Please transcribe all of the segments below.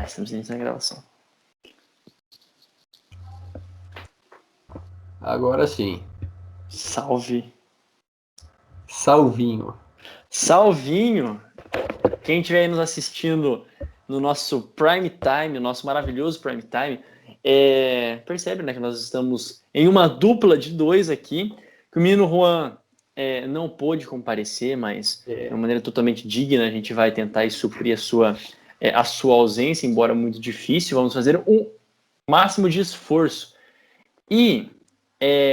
Estamos iniciando a gravação. Agora sim. Salve. Salvinho. Salvinho! Quem estiver aí nos assistindo no nosso Prime Time, o nosso maravilhoso Prime Time, percebe, né, que nós estamos em uma dupla de dois aqui, que o menino Juan não pôde comparecer, mas de uma maneira totalmente digna a gente vai tentar aí suprir a sua ausência, embora muito difícil. Vamos fazer um máximo de esforço. E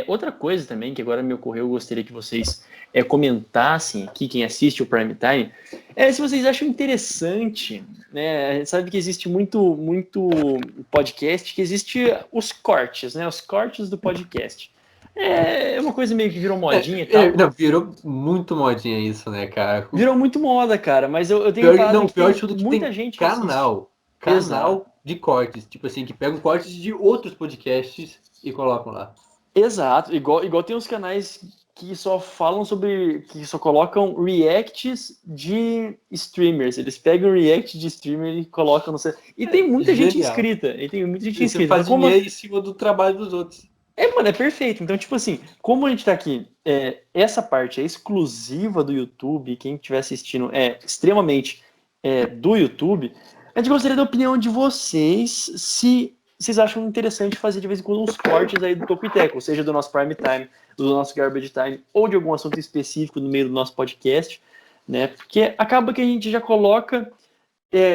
outra coisa também que agora me ocorreu, eu gostaria que vocês comentassem aqui, quem assiste o Prime Time, se vocês acham interessante, né? A gente sabe que existe muito podcast, que existe os cortes, né? Os cortes do podcast. É uma coisa meio que virou modinha e tal. Não, virou muito modinha isso, né, cara? Virou muito moda, cara, mas eu tenho reparado que Pior tem de tudo que muita tem gente que assiste. Exato. canal de cortes, tipo assim, que pegam cortes de outros podcasts e colocam lá. Exato, igual tem uns canais que só falam sobre, que só colocam reacts de streamers. Eles pegam o react de streamer e colocam no seu... E tem muita gente Genial. inscrita. E tem muita gente E você inscrita. faz Então, como... dinheiro em cima do trabalho dos outros. Mano, é perfeito. Então, tipo assim, como a gente tá aqui, essa parte é exclusiva do YouTube, quem estiver assistindo é extremamente do YouTube, a gente gostaria da opinião de vocês, se vocês acham interessante fazer de vez em quando uns cortes aí do Toco e Teco, seja do nosso Prime Time, do nosso Garbage Time, ou de algum assunto específico no meio do nosso podcast, né? Porque acaba que a gente já coloca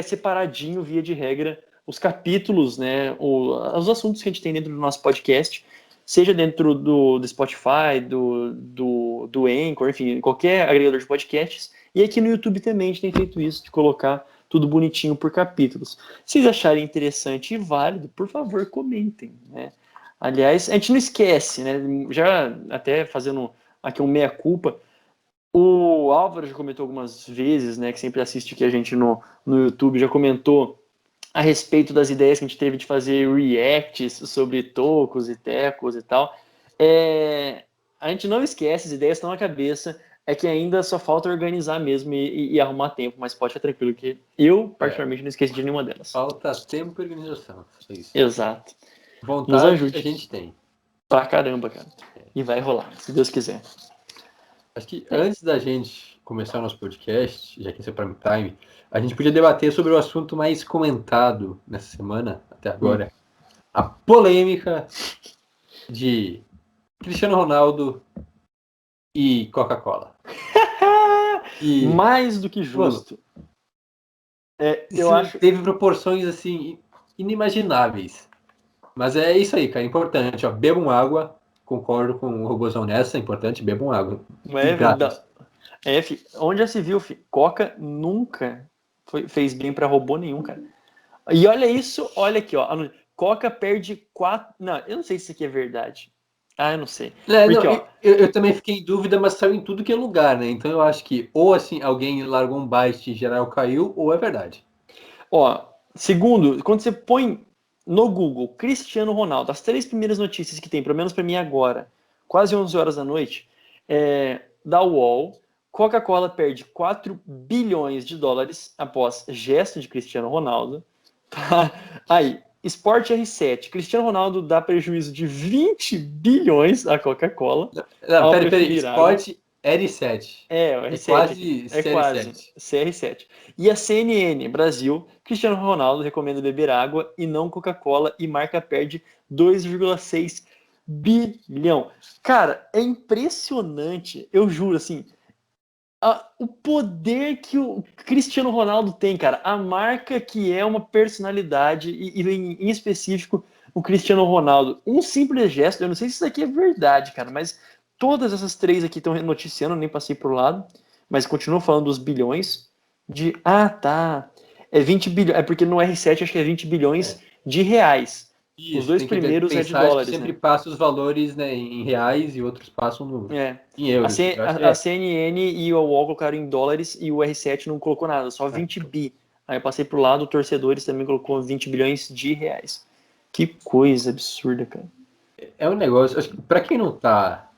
separadinho, via de regra, os capítulos, né? Os assuntos que a gente tem dentro do nosso podcast, seja dentro do Spotify, do Anchor, enfim, qualquer agregador de podcasts. E aqui no YouTube também a gente tem feito isso, de colocar tudo bonitinho por capítulos. Se vocês acharem interessante e válido, por favor, comentem, né? Aliás, a gente não esquece, né? Já até fazendo aqui um meia-culpa, o Álvaro já comentou algumas vezes, né, que sempre assiste aqui a gente no YouTube, já comentou a respeito das ideias que a gente teve de fazer reacts sobre tocos e tecos e tal. A gente não esquece, as ideias estão na cabeça, é que ainda só falta organizar mesmo e arrumar tempo, mas pode ficar tranquilo que eu, particularmente, não esqueci de nenhuma delas. Falta tempo e organização. É isso. Exato. Nos Vontade ajude. a gente tem. Pra caramba, cara. E vai rolar, se Deus quiser. Acho que antes da gente começar o nosso podcast, já que esse é o Prime Time, a gente podia debater sobre o assunto mais comentado nessa semana, até agora. A polêmica de Cristiano Ronaldo e Coca-Cola. E, Mais do que justo. Eu acho. teve proporções assim inimagináveis. Mas é isso aí, cara. É importante. Ó, bebam água. Concordo com o Robozão nessa. É importante, bebam água. Onde já se viu, Coca nunca fez bem pra robô nenhum, cara. E olha isso, olha aqui, ó. Coca perde 4. Não, eu não sei se isso aqui é verdade. Eu não sei. Porque, Não, eu também fiquei em dúvida, mas saiu em tudo que é lugar, né? Então eu acho que ou assim, alguém largou um byte e geral caiu, ou é verdade. ó, segundo, quando você põe no Google Cristiano Ronaldo, as 3 primeiras notícias que tem, pelo menos pra mim agora, quase 11 horas da noite, da UOL, Coca-Cola perde 4 bilhões de dólares após gesto de Cristiano Ronaldo. Aí, Sport R7. Cristiano Ronaldo dá prejuízo de 20 bilhões à Coca-Cola. Não, Ao peraí. preferir água. Sport R7. O É R7 aqui. quase É quase. CR7. CR7. E a CNN Brasil, Cristiano Ronaldo recomenda beber água e não Coca-Cola e marca perde 2,6 bilhão. Cara, é impressionante. Eu juro, assim, o poder que o Cristiano Ronaldo tem, cara. A marca que é uma personalidade, e em específico o Cristiano Ronaldo. Um simples gesto, eu não sei se isso aqui é verdade, cara, mas todas essas 3 aqui estão noticiando, eu nem passei pro lado, mas continuo falando dos bilhões de... Tá. É 20 bilhões, é porque no R7 acho que é 20 bilhões de reais. Os Isso, 2 tem que primeiros é de pensar que dólares, sempre né? passa os valores, né, em reais e outros passam em euros. Eu acho que A CNN e o UOL colocaram em dólares e o R7 não colocou nada, só 20 bi. Aí eu passei pro lado, o Torcedores também colocou 20 bilhões de reais. Que coisa absurda, cara. é um negócio, acho que pra quem não tá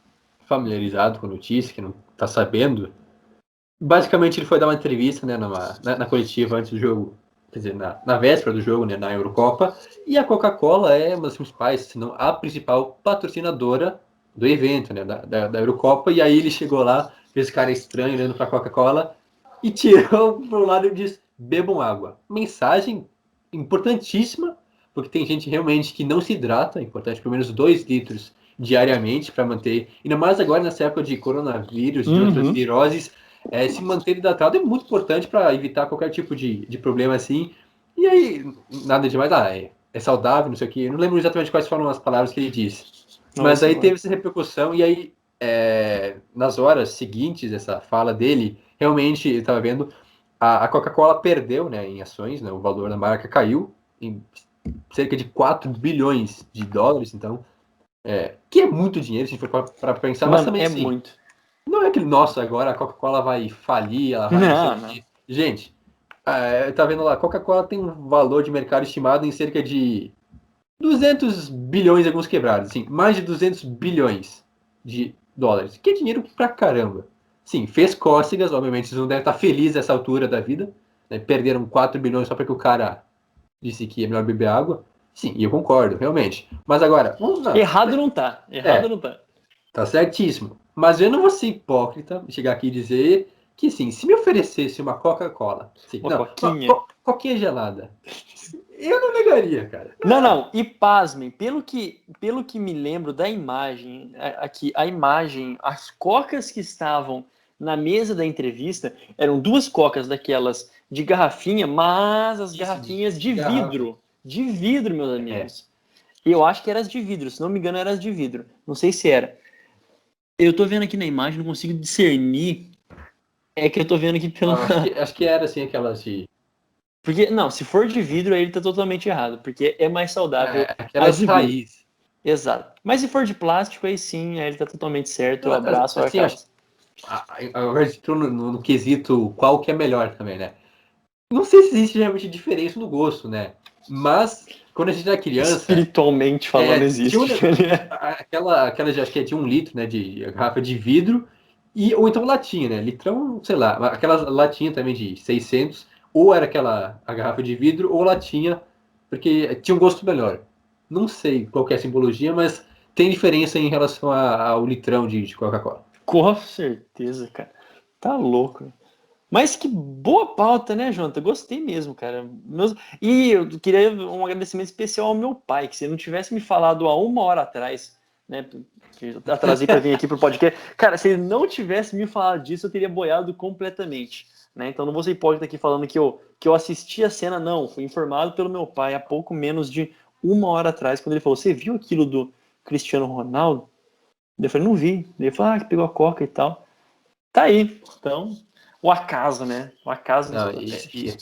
familiarizado com a notícia, que não tá sabendo, basicamente ele foi dar uma entrevista, né, na coletiva antes do jogo quer dizer, na véspera do jogo, né, na Eurocopa, e a Coca-Cola é uma das principais, se não a principal patrocinadora do evento, né, da Eurocopa, e aí ele chegou lá, fez esse cara estranho olhando para a Coca-Cola e tirou para o lado e disse: bebam água. Mensagem importantíssima, porque tem gente realmente que não se hidrata, é importante pelo menos 2 litros diariamente para manter, ainda mais agora nessa época de coronavírus, de outras viroses, se manter hidratado é muito importante para evitar qualquer tipo de problema assim. E aí, nada demais, é saudável, não sei o que. Eu não lembro exatamente quais foram as palavras que ele disse. Mas aí teve essa repercussão, e aí, nas horas seguintes dessa fala dele, realmente, eu estava vendo, a Coca-Cola perdeu, né, em ações, né, o valor da marca caiu em cerca de 4 bilhões de dólares, então, que é muito dinheiro, se a gente for para pensar, mas Mano, também, é assim, muito. não é aquele, nossa, agora a Coca-Cola vai falir, ela vai não sei o quê. Gente, tá vendo lá, a Coca-Cola tem um valor de mercado estimado em cerca de 200 bilhões, alguns quebrados, assim, mais de 200 bilhões de dólares, que é dinheiro pra caramba. Sim, fez cócegas, obviamente, vocês não devem estar felizes nessa altura da vida, né? Perderam 4 bilhões só porque o cara disse que é melhor beber água. Sim, e eu concordo, realmente. Mas agora, não, Errado não tá. Errado não tá. tá certíssimo. Mas eu não vou ser hipócrita e chegar aqui e dizer que, sim, se me oferecesse uma Coca-Cola, sim, Uma não, coquinha. coquinha gelada, eu não negaria, cara. Não. E pasmem, pelo que me lembro da imagem, aqui, a imagem, as cocas que estavam na mesa da entrevista eram 2 cocas daquelas de garrafinha, mas as garrafinhas de vidro. De vidro, meus amigos. Eu acho que eram as de vidro, se não me engano, eram as de vidro. Não sei se era. Eu tô vendo aqui na imagem, não consigo discernir. É que eu tô vendo aqui pela. Acho que era, assim, aquelas de... Porque, não, se for de vidro, aí ele tá totalmente errado, porque é mais saudável as aquelas de vidro. raiz. Exato. Mas se for de plástico, aí sim, aí ele tá totalmente certo. Eu abraço a Assim, causa. agora a gente entrou no quesito qual que é melhor também, né? Não sei se existe realmente diferença no gosto, né? Mas, quando a gente era criança, Espiritualmente falando, tinha existe. aquela acho que é de 1 litro, né? De garrafa de vidro, ou então latinha, né? Litrão, sei lá, aquela latinha também de 600, ou era a garrafa de vidro, ou latinha, porque tinha um gosto melhor. Não sei qual que é a simbologia, mas tem diferença em relação ao litrão de Coca-Cola. Com certeza, cara. Tá louco. Mas que boa pauta, né, Jonathan? Gostei mesmo, cara. E eu queria um agradecimento especial ao meu pai, que se ele não tivesse me falado há 1 hora atrás, né, que eu atrasei para vir aqui pro podcast, cara, se ele não tivesse me falado disso, eu teria boiado completamente, né? Então não vou ser hipócrita aqui falando que eu assisti a cena, não. Fui informado pelo meu pai há pouco menos de 1 hora atrás, quando ele falou: você viu aquilo do Cristiano Ronaldo? Eu falei: não vi. Ele falou: que pegou a coca e tal. Tá aí. Então, o acaso, né? O acaso nos Não, protege.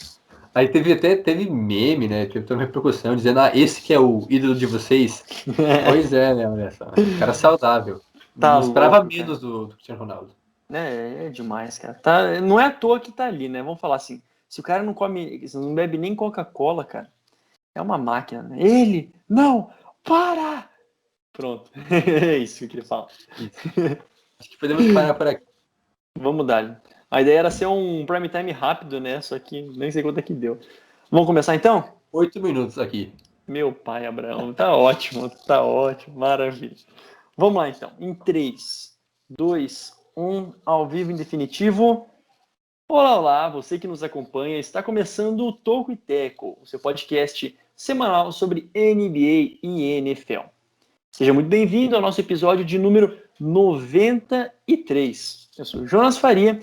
aí teve meme, né? Teve toda uma repercussão dizendo, esse que é o ídolo de vocês. Pois é, né? Olha só. Cara saudável. Tá Não esperava louco, cara. menos do Cristiano Ronaldo. É demais, cara. Tá, não é à toa que tá ali, né? Vamos falar assim. Se o cara não come, se não bebe nem Coca-Cola, cara, é uma máquina, né? Ele, não, para! Pronto. É isso que eu queria falar. Isso. Acho que podemos parar por aqui. Vamos dar. A ideia era ser um prime time rápido, né? Só que nem sei quanto é que deu. Vamos começar então? 8 minutos aqui. Meu pai, Abraão, tá ótimo, maravilha. Vamos lá então. Em 3, 2, 1, ao vivo em definitivo. Olá, você que nos acompanha, está começando o Toco e Teco, o seu podcast semanal sobre NBA e NFL. Seja muito bem-vindo ao nosso episódio de número 93. Eu sou o Jonas Faria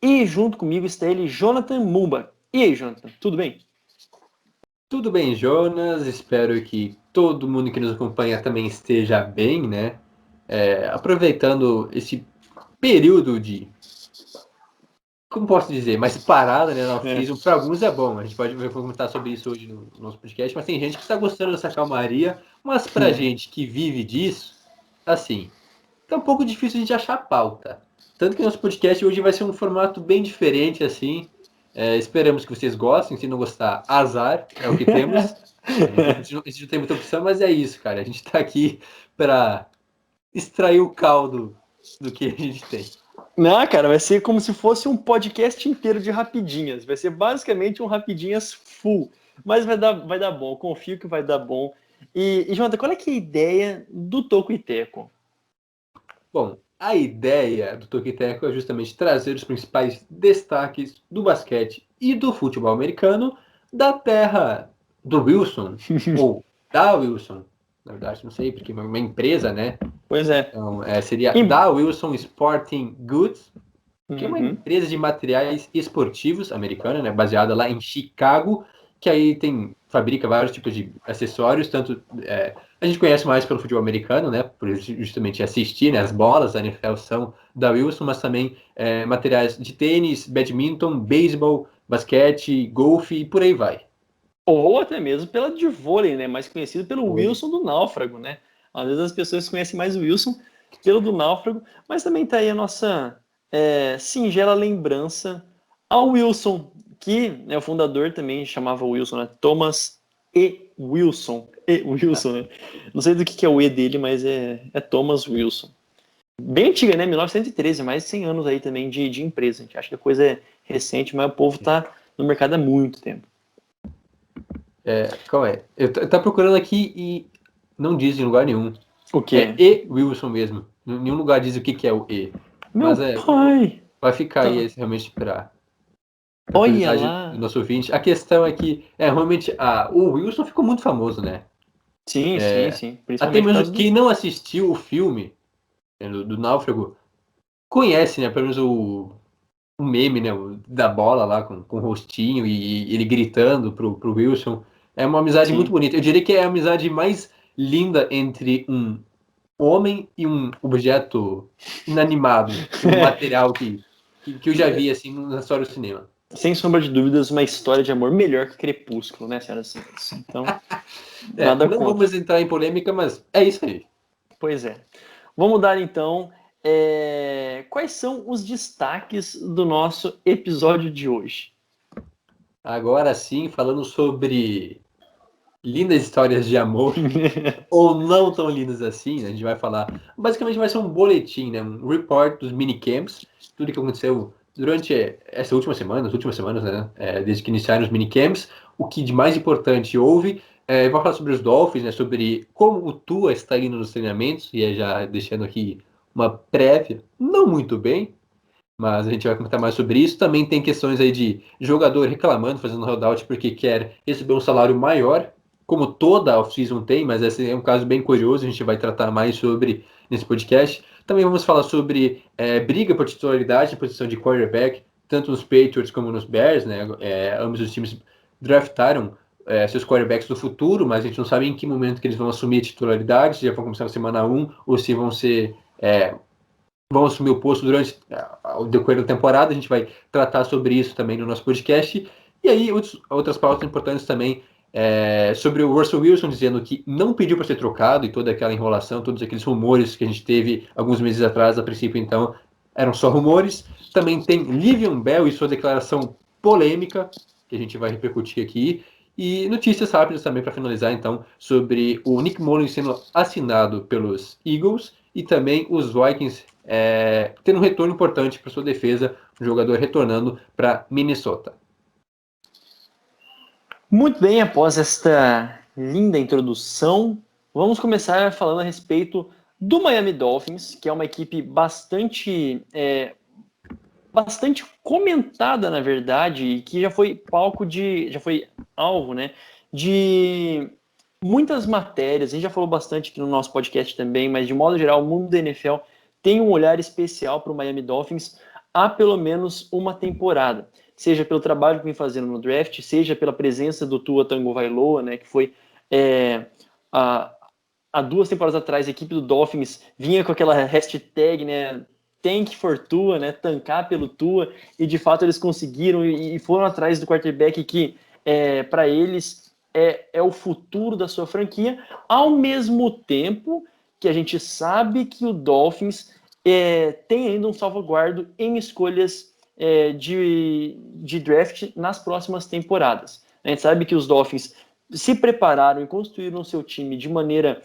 e junto comigo está ele, Jonathan Mumba. E aí, Jonathan, tudo bem? Tudo bem, Jonas? Espero que todo mundo que nos acompanha também esteja bem, né? Aproveitando esse período de, como posso dizer, mais parada, né? Para alguns é bom, a gente pode comentar sobre isso hoje no nosso podcast, mas tem gente que está gostando dessa calmaria, mas pra gente que vive disso, assim, tá um pouco difícil a gente achar pauta. Tanto que nosso podcast hoje vai ser um formato bem diferente, assim. Esperamos que vocês gostem, se não gostar, azar, é o que temos. A gente não tem muita opção, mas é isso, cara. A gente tá aqui para extrair o caldo do que a gente tem. Não, cara, vai ser como se fosse um podcast inteiro de rapidinhas. Vai ser basicamente um rapidinhas full. Mas vai dar bom, confio que vai dar bom. E Jonathan, qual é que é a ideia do Toco e Teco? Bom, a ideia do Toco e Teco é justamente trazer os principais destaques do basquete e do futebol americano da terra do Wilson, ou da Wilson, na verdade, não sei, porque é uma empresa, né? Pois é. Então, seria da Wilson Sporting Goods, que é uma empresa de materiais esportivos americana, né, baseada lá em Chicago, que aí fabrica vários tipos de acessórios, tanto a gente conhece mais pelo futebol americano, né, por justamente assistir, né, as bolas da NFL são da Wilson, mas também materiais de tênis, badminton, beisebol, basquete, golfe e por aí vai. Ou até mesmo pela de vôlei, né, mais conhecido pelo Wilson do Náufrago, né? Às vezes as pessoas conhecem mais o Wilson pelo do Náufrago, mas também tá aí a nossa singela lembrança ao Wilson, que né, o fundador também chamava Wilson, né? Thomas E. Wilson. E. Wilson, né? Não sei do que é o E dele, mas é Thomas Wilson. Bem antiga, né? 1913, mais de 100 anos aí também de empresa. A gente acha que a coisa é recente, mas o povo tá no mercado há muito tempo. Calma aí. Eu tô procurando aqui e não diz em lugar nenhum. O quê? É E. Wilson mesmo. Em nenhum lugar diz o que é o E. Meu Mas pai! vai ficar Tá. aí realmente para Olha curiosidade lá! do nosso ouvinte. A questão é que realmente o Wilson ficou muito famoso, né? Sim. Até Principalmente por causa mesmo do. quem não assistiu o filme do Náufrago conhece, né? Pelo menos o meme, né? Da bola lá com o rostinho e ele gritando pro Wilson. É uma amizade muito Sim. bonita. Eu diria que é a amizade mais linda entre um homem e um objeto inanimado, um material que eu já vi assim na história do cinema. Sem sombra de dúvidas, uma história de amor melhor que Crepúsculo, né, senhoras e senhores? Então, nada Não contra. vamos entrar em polêmica, mas é isso aí. Pois é. Vamos dar então. Quais são os destaques do nosso episódio de hoje? Agora sim, falando sobre lindas histórias de amor, ou não tão lindas assim, né? A gente vai falar. Basicamente vai ser um boletim, né? Um report dos minicamps, tudo que aconteceu durante essa última semana, as últimas semanas, né? Desde que iniciaram os minicamps, o que de mais importante houve. Vai falar sobre os Dolphins, né? Sobre como o Tua está indo nos treinamentos, e já deixando aqui uma prévia, não muito bem, mas a gente vai comentar mais sobre isso. Também tem questões aí de jogador reclamando, fazendo holdout porque quer receber um salário maior, como toda a off-season tem, mas esse é um caso bem curioso, a gente vai tratar mais sobre nesse podcast. Também vamos falar sobre briga por titularidade, posição de quarterback, tanto nos Patriots como nos Bears, né? Ambos os times draftaram seus quarterbacks do futuro, mas a gente não sabe em que momento que eles vão assumir a titularidade, se já vão começar na semana 1 ou se vão assumir o posto durante o decorrer da temporada. A gente vai tratar sobre isso também no nosso podcast. E aí, outras pautas importantes também sobre o Russell Wilson dizendo que não pediu para ser trocado e toda aquela enrolação, todos aqueles rumores que a gente teve alguns meses atrás, a princípio, então, eram só rumores. Também tem Le'Veon Bell e sua declaração polêmica, que a gente vai repercutir aqui. E notícias rápidas também para finalizar, então, sobre o Nick Mullins sendo assinado pelos Eagles e também os Vikings tendo um retorno importante para sua defesa, um jogador retornando para Minnesota. Muito bem, após esta linda introdução, vamos começar falando a respeito do Miami Dolphins, que é uma equipe bastante comentada, na verdade, e que já foi alvo, né, de muitas matérias. A gente já falou bastante aqui no nosso podcast também, mas de modo geral, o mundo da NFL tem um olhar especial para o Miami Dolphins há pelo menos uma temporada. Seja pelo trabalho que vem fazendo no draft, seja pela presença do Tua Tagovailoa, né, que foi há 2 temporadas atrás, a equipe do Dolphins vinha com aquela hashtag, né, tank for Tua, né, tancar pelo Tua, e de fato eles conseguiram e foram atrás do quarterback que, para eles, é o futuro da sua franquia, ao mesmo tempo que a gente sabe que o Dolphins tem ainda um salvaguardo em escolhas de draft nas próximas temporadas. A gente sabe que os Dolphins se prepararam e construíram seu time de maneira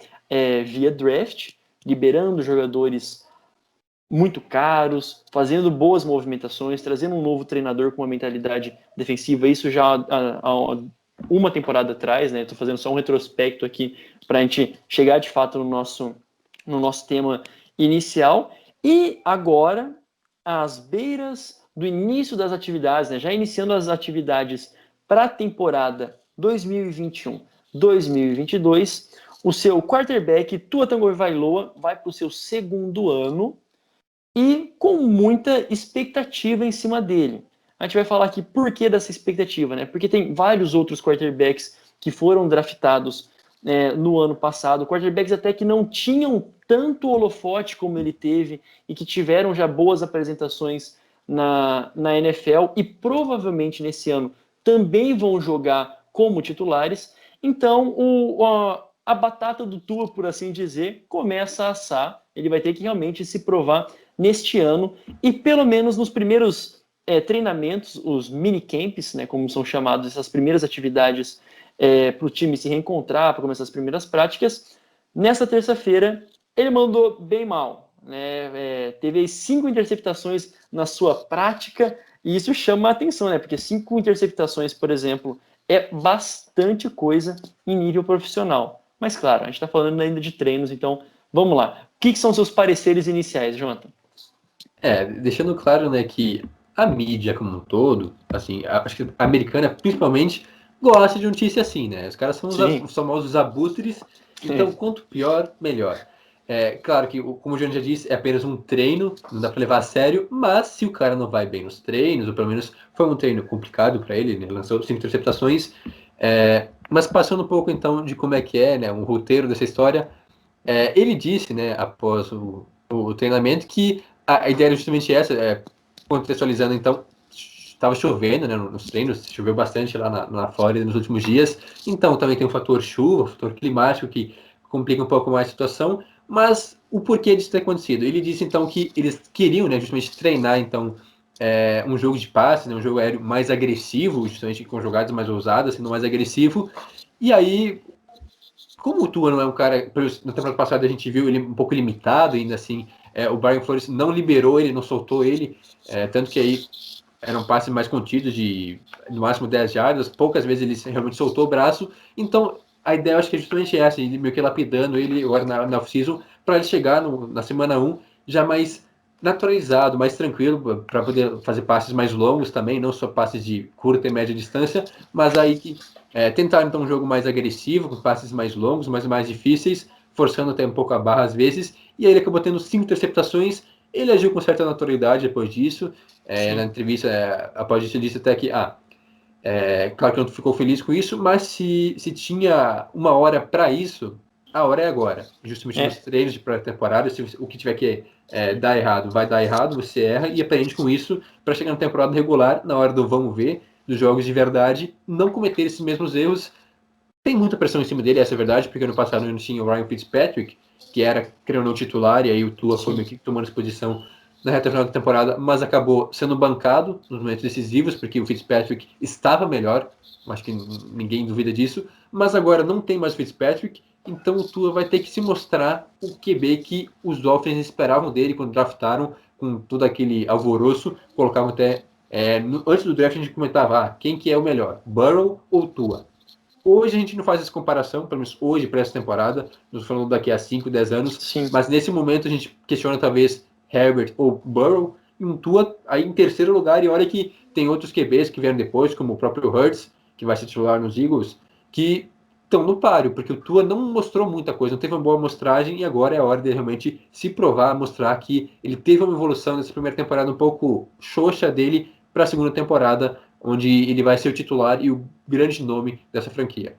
via draft, liberando jogadores muito caros, fazendo boas movimentações, trazendo um novo treinador com uma mentalidade defensiva, isso já há uma temporada atrás, né? Estou fazendo só um retrospecto aqui para a gente chegar de fato no nosso tema inicial. E agora, às beiras do início das atividades, né? Já iniciando as atividades para a temporada 2021-2022, o seu quarterback, Tua Tagovailoa, vai para o seu segundo ano e com muita expectativa em cima dele. A gente vai falar aqui por que dessa expectativa, né? Porque tem vários outros quarterbacks que foram draftados no ano passado, quarterbacks até que não tinham tanto holofote como ele teve e que tiveram já boas apresentações na NFL e provavelmente nesse ano também vão jogar como titulares. Então, a batata do Tua, por assim dizer, começa a assar. Ele vai ter que realmente se provar neste ano e pelo menos nos primeiros treinamentos, os minicamps, né, como são chamados, essas primeiras atividades para o time se reencontrar, para começar as primeiras práticas, nessa terça-feira ele mandou bem mal, né, teve 5 interceptações na sua prática e isso chama a atenção, né, porque 5 interceptações, por exemplo, é bastante coisa em nível profissional. Mas claro, a gente está falando ainda de treinos, então vamos lá. O que são seus pareceres iniciais, Jonathan? Deixando claro, né, que a mídia como um todo, assim, acho que a americana principalmente gosta de notícia assim, né? Os caras são os famosos abutres, então quanto pior, melhor. Claro que, como o Johnny já disse, é apenas um treino, não dá para levar a sério, mas se o cara não vai bem nos treinos, ou pelo menos foi um treino complicado para ele, né? Lançou 5 interceptações, mas passando um pouco então de como é que é, né, um roteiro dessa história, ele disse, né, após o treinamento, que a ideia era justamente essa, contextualizando então, estava chovendo, né, nos treinos, choveu bastante lá na Flórida nos últimos dias, então também tem o fator chuva, o fator climático que complica um pouco mais a situação, mas o porquê disso ter acontecido? Ele disse então que eles queriam, né, justamente treinar então um jogo de passe, né, um jogo aéreo mais agressivo, justamente com jogadas mais ousadas, sendo mais agressivo, e aí como o Tua não é um cara, na temporada passada a gente viu ele um pouco limitado, ainda assim, o Brian Flores não liberou ele, não soltou ele, tanto que aí eram passes mais contidos de no máximo 10 jardas, poucas vezes ele realmente soltou o braço, então a ideia eu acho que é justamente essa, ele meio que lapidando ele agora na off-season, para ele chegar na semana 1 já mais naturalizado, mais tranquilo, para poder fazer passes mais longos também, não só passes de curta e média distância, mas aí que tentar então um jogo mais agressivo, com passes mais longos, mas mais difíceis, forçando até um pouco a barra às vezes, e aí ele acabou tendo 5 interceptações, ele agiu com certa naturalidade depois disso, na entrevista, após isso ele disse até que, claro que não ficou feliz com isso, mas se tinha uma hora para isso, a hora é agora. Justamente nos treinos de pré-temporada, se o que tiver que dar errado, vai dar errado, você erra e aprende com isso para chegar na temporada regular, na hora do vamos ver, dos jogos de verdade, não cometer esses mesmos erros. Tem muita pressão em cima dele, essa é a verdade, porque ano passado não tinha o Ryan Fitzpatrick, que era, creio ou não, titular, e aí o Tua foi meio que tomando essa posição na reta final da temporada, mas acabou sendo bancado nos momentos decisivos, porque o Fitzpatrick estava melhor, acho que ninguém duvida disso, mas agora não tem mais o Fitzpatrick, então o Tua vai ter que se mostrar o QB que os Dolphins esperavam dele quando draftaram, com todo aquele alvoroço, colocavam até antes do draft a gente comentava quem que é o melhor, Burrow ou Tua. Hoje a gente não faz essa comparação, pelo menos hoje para essa temporada, nos falando daqui a 5, 10 anos, mas nesse momento a gente questiona talvez Herbert ou Burrow, e um Tua aí em terceiro lugar, e olha que tem outros QBs que vieram depois, como o próprio Hurts, que vai se titular nos Eagles, que estão no páreo, porque o Tua não mostrou muita coisa, não teve uma boa amostragem, e agora é a hora de realmente se provar, mostrar que ele teve uma evolução nessa primeira temporada um pouco xoxa dele para a segunda temporada, onde ele vai ser o titular e o grande nome dessa franquia.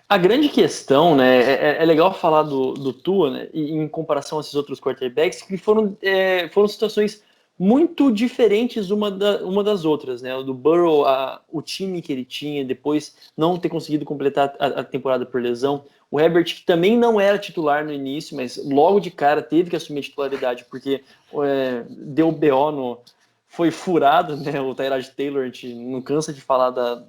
A grande questão, né, é legal falar do Tua, né, em comparação a esses outros quarterbacks, que foram situações muito diferentes uma das outras, né? O do Burrow, o time que ele tinha, depois não ter conseguido completar a temporada por lesão. O Herbert, que também não era titular no início, mas logo de cara teve que assumir a titularidade, porque deu BO foi furado, né? O Tyrod Taylor, a gente não cansa de falar da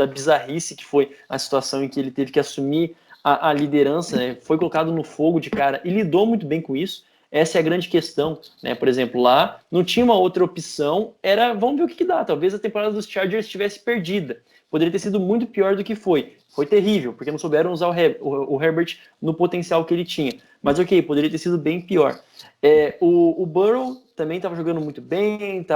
bizarrice que foi a situação em que ele teve que assumir a liderança, né? Foi colocado no fogo de cara e lidou muito bem com isso. Essa é a grande questão, né? Por exemplo, lá não tinha uma outra opção, vamos ver o que dá. Talvez a temporada dos Chargers estivesse perdida, poderia ter sido muito pior do que foi. Foi terrível, porque não souberam usar o Herbert no potencial que ele tinha. Mas ok, poderia ter sido bem pior. O Burrow também estava jogando muito bem,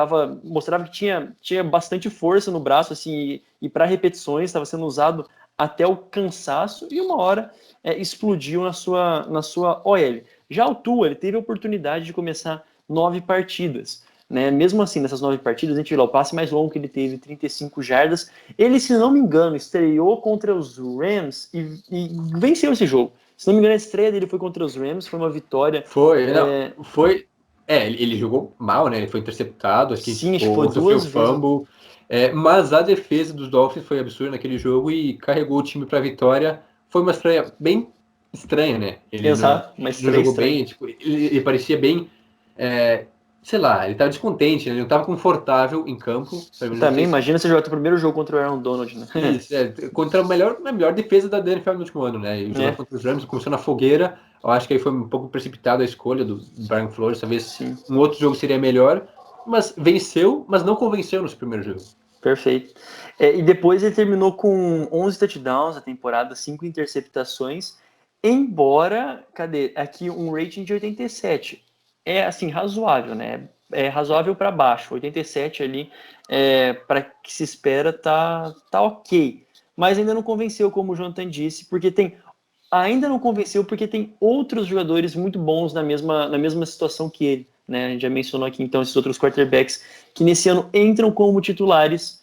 mostrava que tinha bastante força no braço, assim, e para repetições, estava sendo usado até o cansaço, e uma hora explodiu na sua OL. Já o Tua, ele teve a oportunidade de começar 9 partidas. Né? Mesmo assim, nessas 9 partidas, a gente viu lá o passe mais longo que ele teve, 35 jardas. Ele, se não me engano, estreou contra os Rams e venceu esse jogo. Se não me engano, a estreia dele foi contra os Rams, foi uma vitória. Foi, não, foi. Ele jogou mal, né? Ele foi interceptado, acho que Sim, acho que foi sofreu 2 vezes. fumble. Mas a defesa dos Dolphins foi absurda naquele jogo e carregou o time para a vitória. Foi uma estreia bem estranha, né? Ele Exato, não mas jogou estranho. bem, tipo, ele parecia bem. Sei lá, ele estava descontente, né? Ele não estava confortável em campo. Pelo menos Também imagina você jogar o primeiro jogo contra o Aaron Donald, né? isso, contra a melhor defesa da NFL no último ano, né? E jogando contra os Rams, começou na fogueira. Eu acho que aí foi um pouco precipitado a escolha do Brian Flores. Talvez Sim. um outro jogo seria melhor. Mas venceu, mas não convenceu nos primeiros jogos. Perfeito. E depois ele terminou com 11 touchdowns na temporada, 5 interceptações, embora, cadê? Aqui um rating de 87. É assim, razoável, né? É razoável para baixo. 87 ali, para que se espera, tá ok. Mas ainda não convenceu, como o Jonathan disse, porque ainda não convenceu porque tem outros jogadores muito bons na mesma situação que ele. Né? A gente já mencionou aqui então esses outros quarterbacks que nesse ano entram como titulares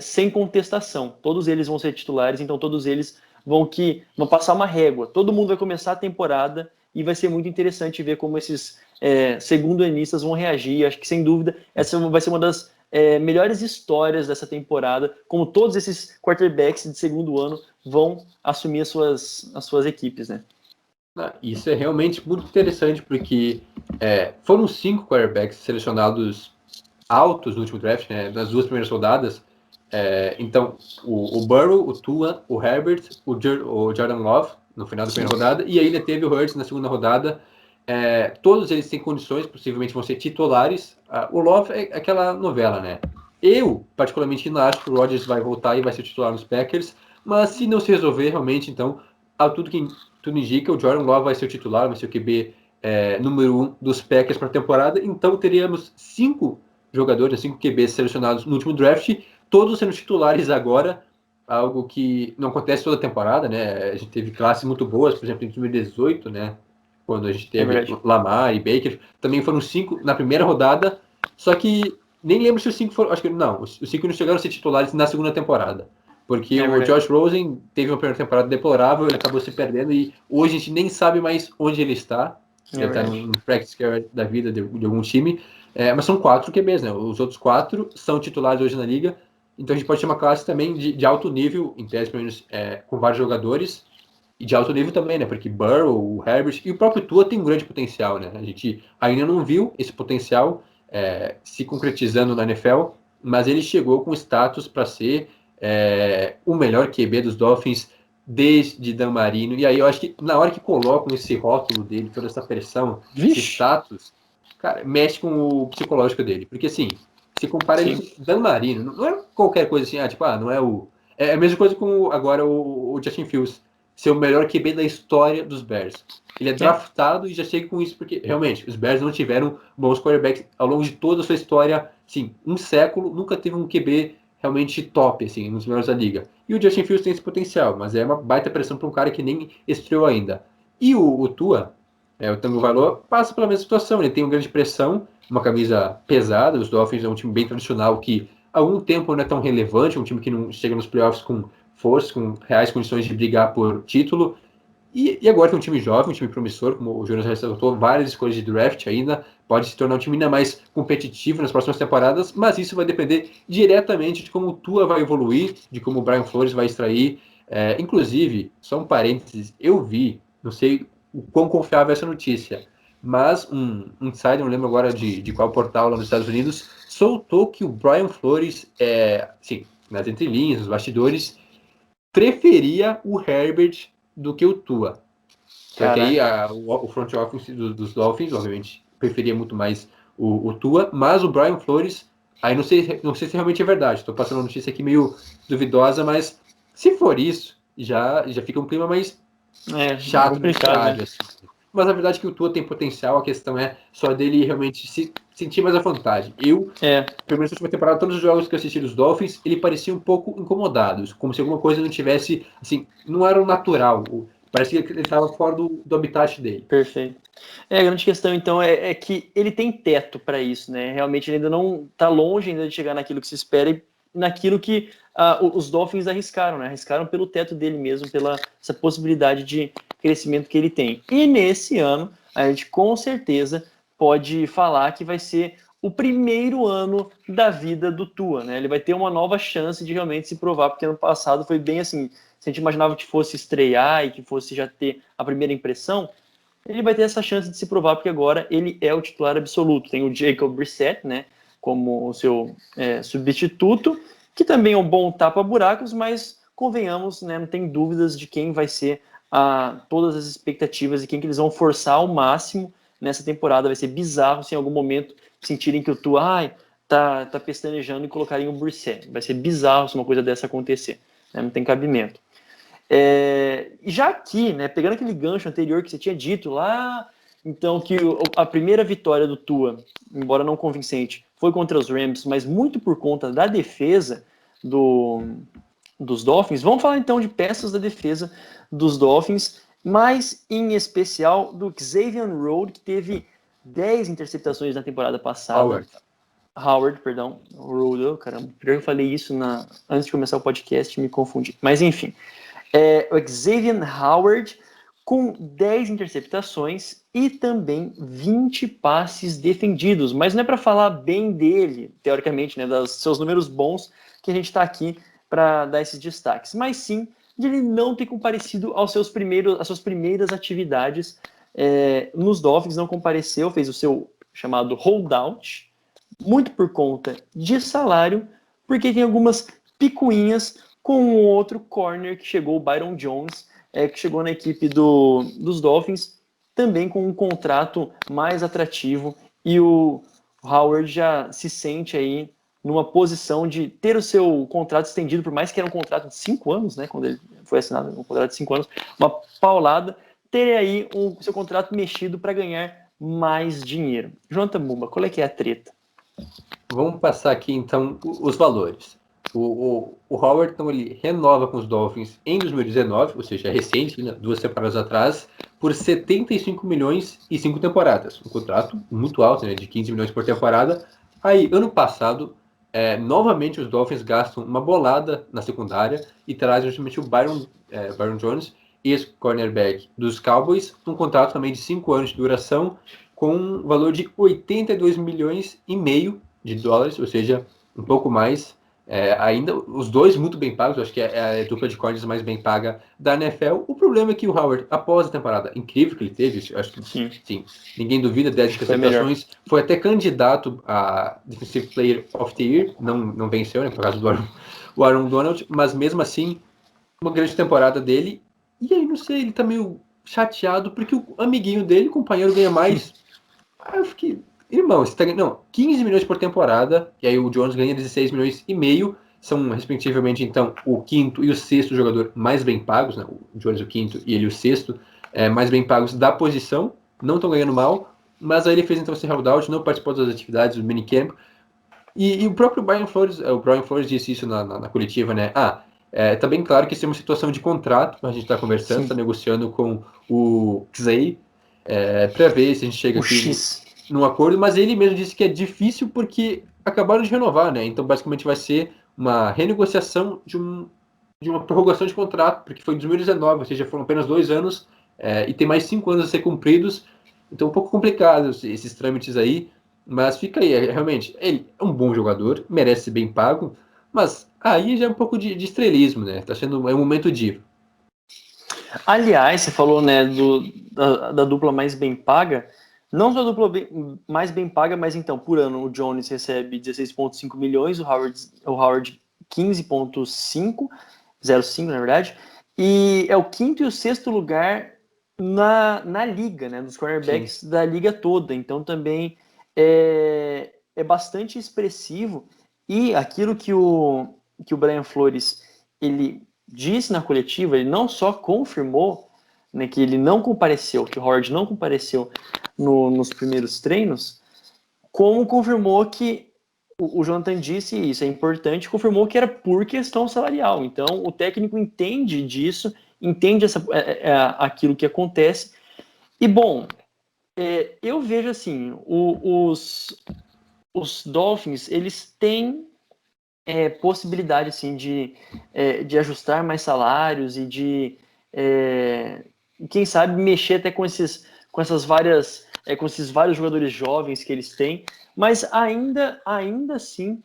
sem contestação. Todos eles vão ser titulares, então todos eles vão passar uma régua. Todo mundo vai começar a temporada e vai ser muito interessante ver como esses segundo-anistas vão reagir. Acho que sem dúvida essa vai ser uma das melhores histórias dessa temporada, como todos esses quarterbacks de segundo ano vão assumir as suas equipes, né? Isso é realmente muito interessante, porque foram 5 quarterbacks selecionados altos no último draft, né, nas 2 primeiras rodadas. Então, o Burrow, o Tua, o Herbert, o Jordan Love no final da primeira rodada, e ainda teve o Hurts na segunda rodada. Todos eles têm condições, possivelmente vão ser titulares. O Love é aquela novela, né? Eu, particularmente, não acho que o Rodgers vai voltar e vai ser titular nos Packers, mas se não se resolver realmente, então, tudo indica, o Jordan Love vai ser o titular, vai ser o QB número 1 dos Packers para a temporada, então teríamos 5 jogadores, 5 QBs selecionados no último draft, todos sendo titulares agora, algo que não acontece toda a temporada, né? A gente teve classes muito boas, por exemplo, em 2018, né? Quando a gente teve Lamar e Baker, também foram 5 na primeira rodada, só que nem lembro se os 5 foram, acho que não, os 5 não chegaram a ser titulares na segunda temporada, porque o Josh Rosen teve uma primeira temporada deplorável, ele acabou se perdendo e hoje a gente nem sabe mais onde ele está. Deve estar no practice care da vida de algum time. Mas são 4 QBs, né? Os outros 4 são titulares hoje na liga. Então a gente pode ter uma classe também de alto nível, em tese, pelo menos, com vários jogadores. E de alto nível também, né? Porque Burrow, o Herbert e o próprio Tua tem um grande potencial, né? A gente ainda não viu esse potencial se concretizando na NFL, mas ele chegou com status para ser o melhor QB dos Dolphins desde Dan Marino. E aí eu acho que na hora que colocam esse rótulo dele, toda essa pressão, esse status, cara, mexe com o psicológico dele. Porque assim, se compara ele com Dan Marino, não é qualquer coisa assim, não é o. É a mesma coisa com agora o Justin Fields, ser o melhor QB da história dos Bears. Ele é draftado e já chega com isso, porque realmente os Bears não tiveram bons quarterbacks ao longo de toda a sua história. Sim, um século, nunca teve um QB realmente top, assim, nos melhores da liga. E o Justin Fields tem esse potencial, mas é uma baita pressão para um cara que nem estreou ainda. E o Tua, o Tango Valor, passa pela mesma situação. Ele tem uma grande pressão, uma camisa pesada. Os Dolphins é um time bem tradicional que há algum tempo não é tão relevante, um time que não chega nos playoffs com força, com reais condições de brigar por título. E agora tem um time jovem, um time promissor, como o Jonas ressaltou, várias escolhas de draft ainda, pode se tornar um time ainda mais competitivo nas próximas temporadas, mas isso vai depender diretamente de como o Tua vai evoluir, de como o Brian Flores vai extrair. Inclusive, só um parênteses, eu vi, não sei o quão confiável é essa notícia, mas um insider, não lembro agora de qual portal lá nos Estados Unidos, soltou que o Brian Flores, sim, nas entrelinhas, nos bastidores, preferia o Herbert do que o Tua. Só que aí o front office dos Dolphins, obviamente, preferia muito mais o Tua, mas o Brian Flores Aí não sei se realmente é verdade. Estou passando uma notícia aqui meio duvidosa, mas se for isso, já fica um clima mais É chato no complicado, né? estádio, assim. Mas a verdade é que o Tua tem potencial, a questão é só dele realmente se sentir mais à vontade. É, Pelo menos na última temporada, todos os jogos que eu assisti dos Dolphins, ele parecia um pouco incomodado, como se alguma coisa não tivesse, assim, não era o natural. Parecia que ele estava fora do habitat dele. perfeito. A grande questão, então, é que ele tem teto para isso, né? Realmente ele ainda não está longe ainda de chegar naquilo que se espera e naquilo que os Dolphins arriscaram, né? Arriscaram pelo teto dele mesmo, pela essa possibilidade de crescimento que ele tem. E nesse ano, a gente com certeza pode falar que vai ser o primeiro ano da vida do Tua, né? Ele vai ter uma nova chance de realmente se provar, porque ano passado foi bem assim, se a gente imaginava que fosse estrear e que fosse já ter a primeira impressão, ele vai ter essa chance de se provar, porque agora ele é o titular absoluto. Tem o Jacob Brissett, né, como o seu substituto, que também é um bom tapa-buracos, mas convenhamos, né, não tem dúvidas de quem vai ser todas as expectativas e quem que eles vão forçar ao máximo nessa temporada. Vai ser bizarro se em algum momento sentirem que o Tua tá pestanejando e colocarem o Brissett. Vai ser bizarro se uma coisa dessa acontecer, né, não tem cabimento. Já aqui, né, pegando aquele gancho anterior que você tinha dito lá, então que a primeira vitória do Tua, embora não convincente, foi contra os Rams, mas muito por conta da defesa dos Dolphins. Vamos falar então de peças da defesa dos Dolphins, mas em especial do Xavier Rhodes, que teve 10 interceptações na temporada passada. Howard, perdão. Rhodes, caramba, primeiro eu falei isso antes de começar o podcast, me confundi. Mas enfim, o Xavier Howard com 10 interceptações e também 20 passes defendidos. Mas não é para falar bem dele, teoricamente, né, dos seus números bons, que a gente está aqui para dar esses destaques, mas sim de ele não ter comparecido às suas primeiras atividades nos Dolphins, não compareceu, fez o seu chamado holdout, muito por conta de salário, porque tem algumas picuinhas com um outro corner que chegou, o Byron Jones, que chegou na equipe dos Dolphins, também com um contrato mais atrativo, e o Howard já se sente aí numa posição de ter o seu contrato estendido, por mais que era um contrato de 5 anos, né, quando ele foi assinado, um contrato de 5 anos, uma paulada, ter aí o seu contrato mexido para ganhar mais dinheiro. Jonathan Mumba, qual é que é a treta? Vamos passar aqui, então, os valores. O Howard, então, ele renova com os Dolphins em 2019, ou seja, é recente, né, 2 temporadas atrás, por 75 milhões e 5 temporadas. Um contrato muito alto, né, de 15 milhões por temporada. Aí, ano passado, novamente os Dolphins gastam uma bolada na secundária e trazem justamente o Byron Jones, ex-cornerback dos Cowboys, um contrato também de 5 anos de duração, com um valor de 82 milhões e meio de dólares, ou seja, um pouco mais. Ainda os dois muito bem pagos, acho que é a dupla de corners mais bem paga da NFL. O problema é que o Howard, após a temporada incrível que ele teve, acho que sim, ninguém duvida, 10 interceptações, foi até candidato a Defensive Player of the Year, não venceu, né, por causa do Aaron Donald, mas mesmo assim, uma grande temporada dele. E aí, não sei, ele tá meio chateado porque o amiguinho dele, o companheiro, ganha mais. Aí eu fiquei, irmão, você tá ganhando, não, 15 milhões por temporada, e aí o Jones ganha 16 milhões e meio, são respectivamente, então, o quinto e o sexto jogador mais bem pagos, né? O Jones o quinto e ele o sexto, mais bem pagos da posição, não estão ganhando mal, mas aí ele fez então esse holdout, não participou das atividades do minicamp, e o próprio Brian Flores disse isso na coletiva, né? Tá bem claro que isso é uma situação de contrato, a gente está conversando, está negociando com o Xay, para ver se a gente chega aqui num acordo, mas ele mesmo disse que é difícil porque acabaram de renovar, né? Então basicamente vai ser uma renegociação de uma prorrogação de contrato, porque foi em 2019, ou seja, foram apenas 2 anos, e tem mais 5 anos a ser cumpridos, então um pouco complicado esses trâmites aí, mas fica aí, realmente, ele é um bom jogador, merece ser bem pago, mas aí já é um pouco de estrelismo, né? Tá sendo um momento diva. Aliás, você falou, né, da dupla mais bem paga. Não só a dupla mais bem paga, mas então, por ano, o Jones recebe 16,5 milhões, o Howard 15,5, 0,5 na verdade, e é o quinto e o sexto lugar na liga, né, dos cornerbacks da liga toda. Então também é bastante expressivo, e aquilo que o Brian Flores ele disse na coletiva, ele não só confirmou, né, que ele não compareceu, que o Howard não compareceu nos primeiros treinos, como confirmou que o Jonathan disse, e isso é importante, confirmou que era por questão salarial. Então, o técnico entende disso, entende aquilo que acontece. E, bom, eu vejo assim, os Dolphins, eles têm possibilidade assim, de ajustar mais salários e de, quem sabe, mexer até com esses vários jogadores jovens que eles têm, mas ainda assim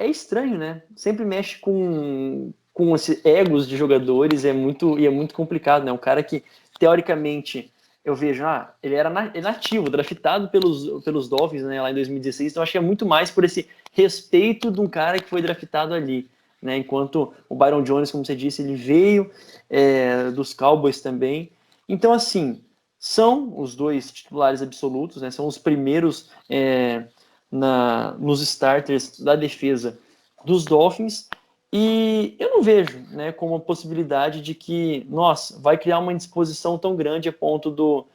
estranho, né? Sempre mexe com esses egos de jogadores, é muito complicado, né? Um cara que, teoricamente, eu vejo, ele era nativo, draftado pelos Dolphins, né, lá em 2016, então acho que é muito mais por esse respeito de um cara que foi draftado ali, né? Enquanto o Byron Jones, como você disse, ele veio dos Cowboys também. Então, assim, são os dois titulares absolutos, né? São os primeiros nos starters da defesa dos Dolphins. E eu não vejo, né, como uma possibilidade de que, nossa, vai criar uma indisposição tão grande a ponto do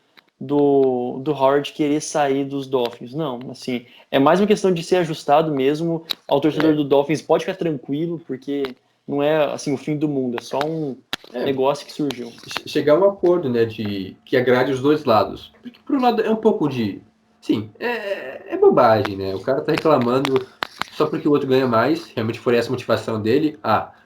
Howard querer sair dos Dolphins. Não, assim, é mais uma questão de ser ajustado mesmo. O torcedor do Dolphins pode ficar tranquilo, porque não é assim o fim do mundo, é só um negócio que surgiu. Chegar a um acordo, né, de que agrade os dois lados. Porque por um lado é um pouco de... Sim, é bobagem, né? O cara tá reclamando só porque o outro ganha mais, realmente for essa a motivação dele.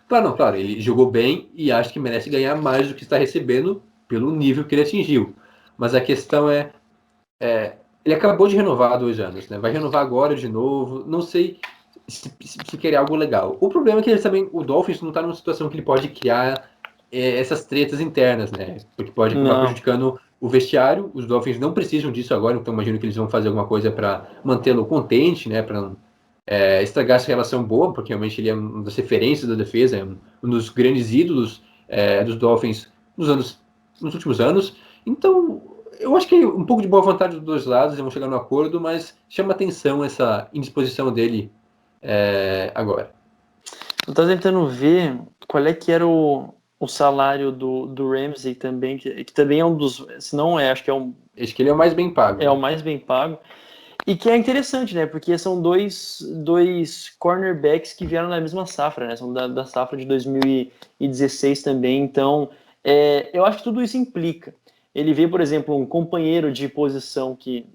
Claro, ele jogou bem e acha que merece ganhar mais do que está recebendo pelo nível que ele atingiu. Mas a questão ele acabou de renovar há 2 anos, né? Vai renovar agora de novo. Não sei se querer algo legal. O problema é que o Dolphins não está numa situação que ele pode criar essas tretas internas, né? Porque pode acabar prejudicando o vestiário. Os Dolphins não precisam disso agora, então imagino que eles vão fazer alguma coisa para mantê-lo contente, né? Para não estragar essa relação boa, porque realmente ele é uma das referências da defesa, é um dos grandes ídolos dos Dolphins nos últimos anos. Então, eu acho que um pouco de boa vontade dos dois lados, eles vão chegar no acordo, mas chama atenção essa indisposição dele agora. Eu tô tentando ver qual é que era o salário do Ramsey também, que também é um dos, se não acho que é um... Acho que ele é o mais bem pago. É o mais bem pago. E que é interessante, né? Porque são dois cornerbacks que vieram na mesma safra, né? São da safra de 2016 também. Então, eu acho que tudo isso implica. Ele vê, por exemplo, um companheiro de posição que,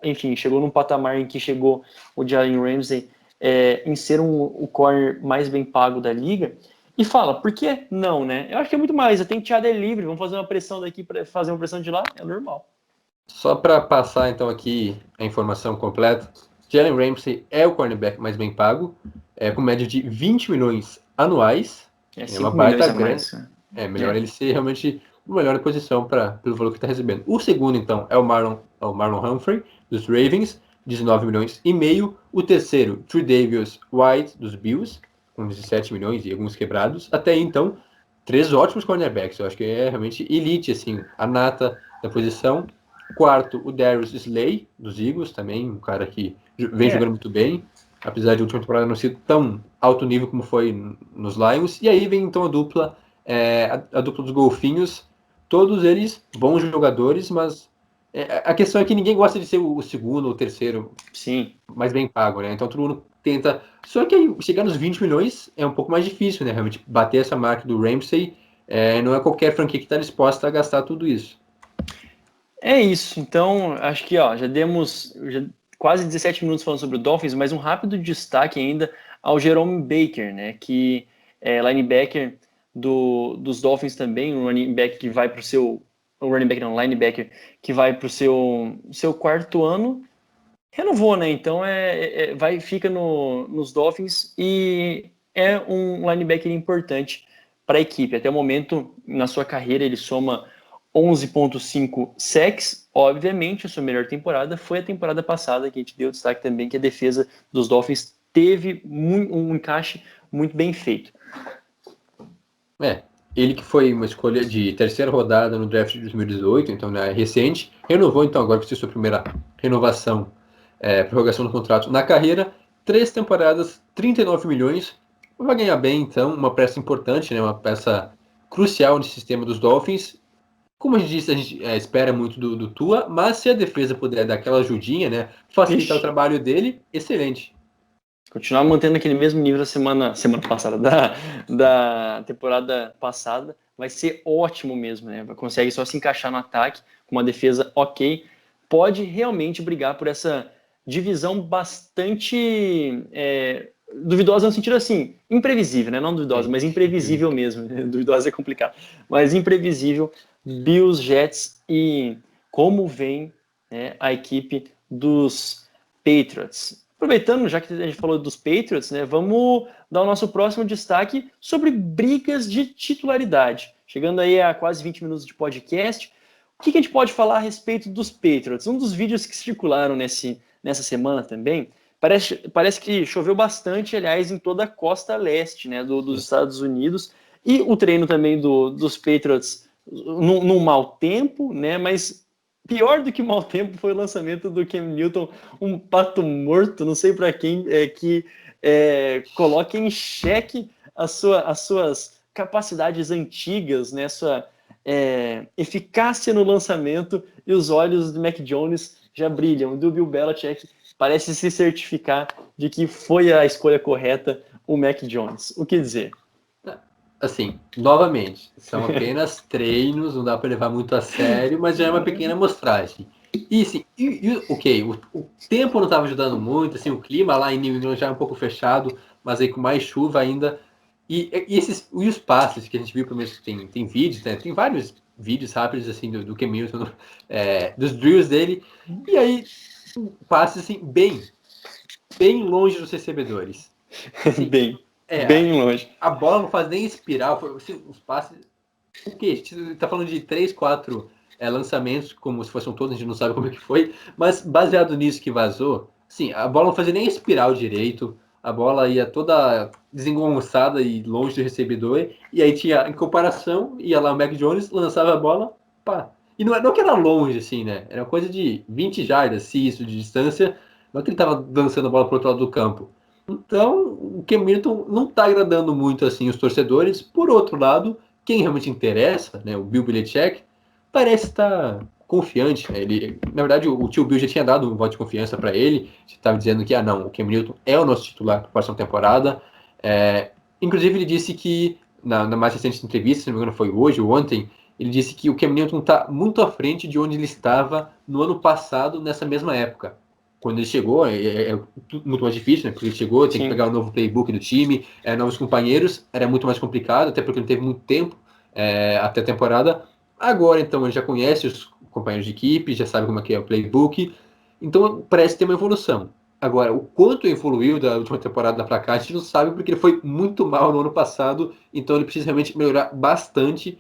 enfim, chegou num patamar em que chegou o Jalen Ramsey em ser o corner mais bem pago da liga, e fala, por que não, né? Eu acho que é muito mais, eu tenho que tirar dele livre, vamos fazer uma pressão daqui para fazer uma pressão de lá, é normal. Só para passar então aqui a informação completa, Jalen Ramsey é o cornerback mais bem pago, com média de 20 milhões anuais. É uma baita grana. Né? Melhor ele ser realmente o melhor da posição pelo valor que está recebendo. O segundo, então, é o Marlon Humphrey, dos Ravens, 19 milhões e meio. O terceiro, Tre'Davious White, dos Bills, com 17 milhões e alguns quebrados. Até aí, então, 3 ótimos cornerbacks. Eu acho que é realmente elite, assim, a nata da posição. Quarto, o Darius Slay, dos Eagles, também, um cara que vem jogando muito bem, apesar de a última temporada não ser tão alto nível como foi nos Lions. E aí vem, então, a dupla dos golfinhos, todos eles bons jogadores, mas a questão é que ninguém gosta de ser o segundo ou terceiro mais bem pago, né? Então todo mundo tenta. Só que aí, chegar nos 20 milhões é um pouco mais difícil, né? Realmente bater essa marca do Ramsey, não é qualquer franquia que está disposta a gastar tudo isso. É isso. Então, acho que já demos quase 17 minutos falando sobre o Dolphins, mas um rápido destaque ainda ao Jerome Baker, né? Que é linebacker dos Dolphins também, um running back que vai para o seu... linebacker que vai para o seu quarto ano. Renovou, né? Então fica nos Dolphins e é um linebacker importante para a equipe. Até o momento, na sua carreira, ele soma 11,5 sacks. Obviamente, a sua melhor temporada foi a temporada passada, que a gente deu destaque também, que a defesa dos Dolphins teve um encaixe muito bem feito. Ele que foi uma escolha de terceira rodada no draft de 2018, então é recente, renovou então agora para ser sua primeira renovação prorrogação do contrato na carreira, 3 temporadas, 39 milhões, vai ganhar bem então, uma peça importante, né, uma peça crucial no sistema dos Dolphins. Como a gente disse, a gente espera muito do Tua, mas se a defesa puder dar aquela ajudinha, né, facilitar o trabalho dele, excelente. Continuar mantendo aquele mesmo nível da semana passada, da temporada passada, vai ser ótimo mesmo, né? Consegue só se encaixar no ataque, com uma defesa ok, pode realmente brigar por essa divisão bastante duvidosa no sentido assim, imprevisível, né? Não duvidosa, mas imprevisível mesmo. Duvidosa é complicado, mas imprevisível. Bills, Jets e como vem, né, a equipe dos Patriots. Aproveitando, já que a gente falou dos Patriots, né, vamos dar o nosso próximo destaque sobre brigas de titularidade. Chegando aí a quase 20 minutos de podcast, o que a gente pode falar a respeito dos Patriots? Um dos vídeos que circularam nessa semana também, parece que choveu bastante, aliás, em toda a costa leste, né, dos Estados Unidos, e o treino também dos Patriots num mau tempo, né, mas pior do que o mau tempo foi o lançamento do Cam Newton, um pato morto, não sei para quem, que coloca em xeque as suas capacidades antigas, né, sua eficácia no lançamento, e os olhos do Mac Jones já brilham. Do Bill Belichick parece se certificar de que foi a escolha correta o Mac Jones. O que dizer? Assim, novamente, são apenas treinos, não dá para levar muito a sério, mas já é uma pequena amostragem. E sim, ok, o tempo não estava ajudando muito, assim, o clima lá em New England já é um pouco fechado, mas aí com mais chuva ainda. E os passes que a gente viu, pelo menos tem vídeos, né? Tem vários vídeos rápidos assim do Cam Newton, dos drills dele, e aí passes assim bem longe dos recebedores. Assim, bem longe. A bola não faz nem espiral, assim, os passes. O que? A gente tá falando de 3, 4 lançamentos, como se fossem todos, a gente não sabe como é que foi, mas baseado nisso que vazou, sim, a bola não fazia nem espiral direito, a bola ia toda desengonçada e longe do recebedor, e aí tinha, em comparação, ia lá o Mac Jones, lançava a bola, pá. E não que era longe, assim, né? Era coisa de 20 jardas, se isso, de distância, não é que ele tava dançando a bola pro outro lado do campo. Então, o Cam Newton não está agradando muito assim os torcedores. Por outro lado, quem realmente interessa, né, o Bill Belichick, parece estar confiante. Né? Ele, na verdade, o tio Bill já tinha dado um voto de confiança para ele. Estava dizendo que, não, o Cam Newton é o nosso titular para a próxima temporada. Inclusive, ele disse que, na mais recente entrevista, se não me engano foi hoje ou ontem, ele disse que o Cam Newton está muito à frente de onde ele estava no ano passado, nessa mesma época. Quando ele chegou, é muito mais difícil, né? Porque ele chegou, tem que pegar um novo playbook do time, novos companheiros, era muito mais complicado, até porque ele teve muito tempo até a temporada. Agora, então, ele já conhece os companheiros de equipe, já sabe como é que é o playbook, então parece ter uma evolução. Agora, o quanto evoluiu da última temporada para cá, a gente não sabe, porque ele foi muito mal no ano passado, então ele precisa realmente melhorar bastante.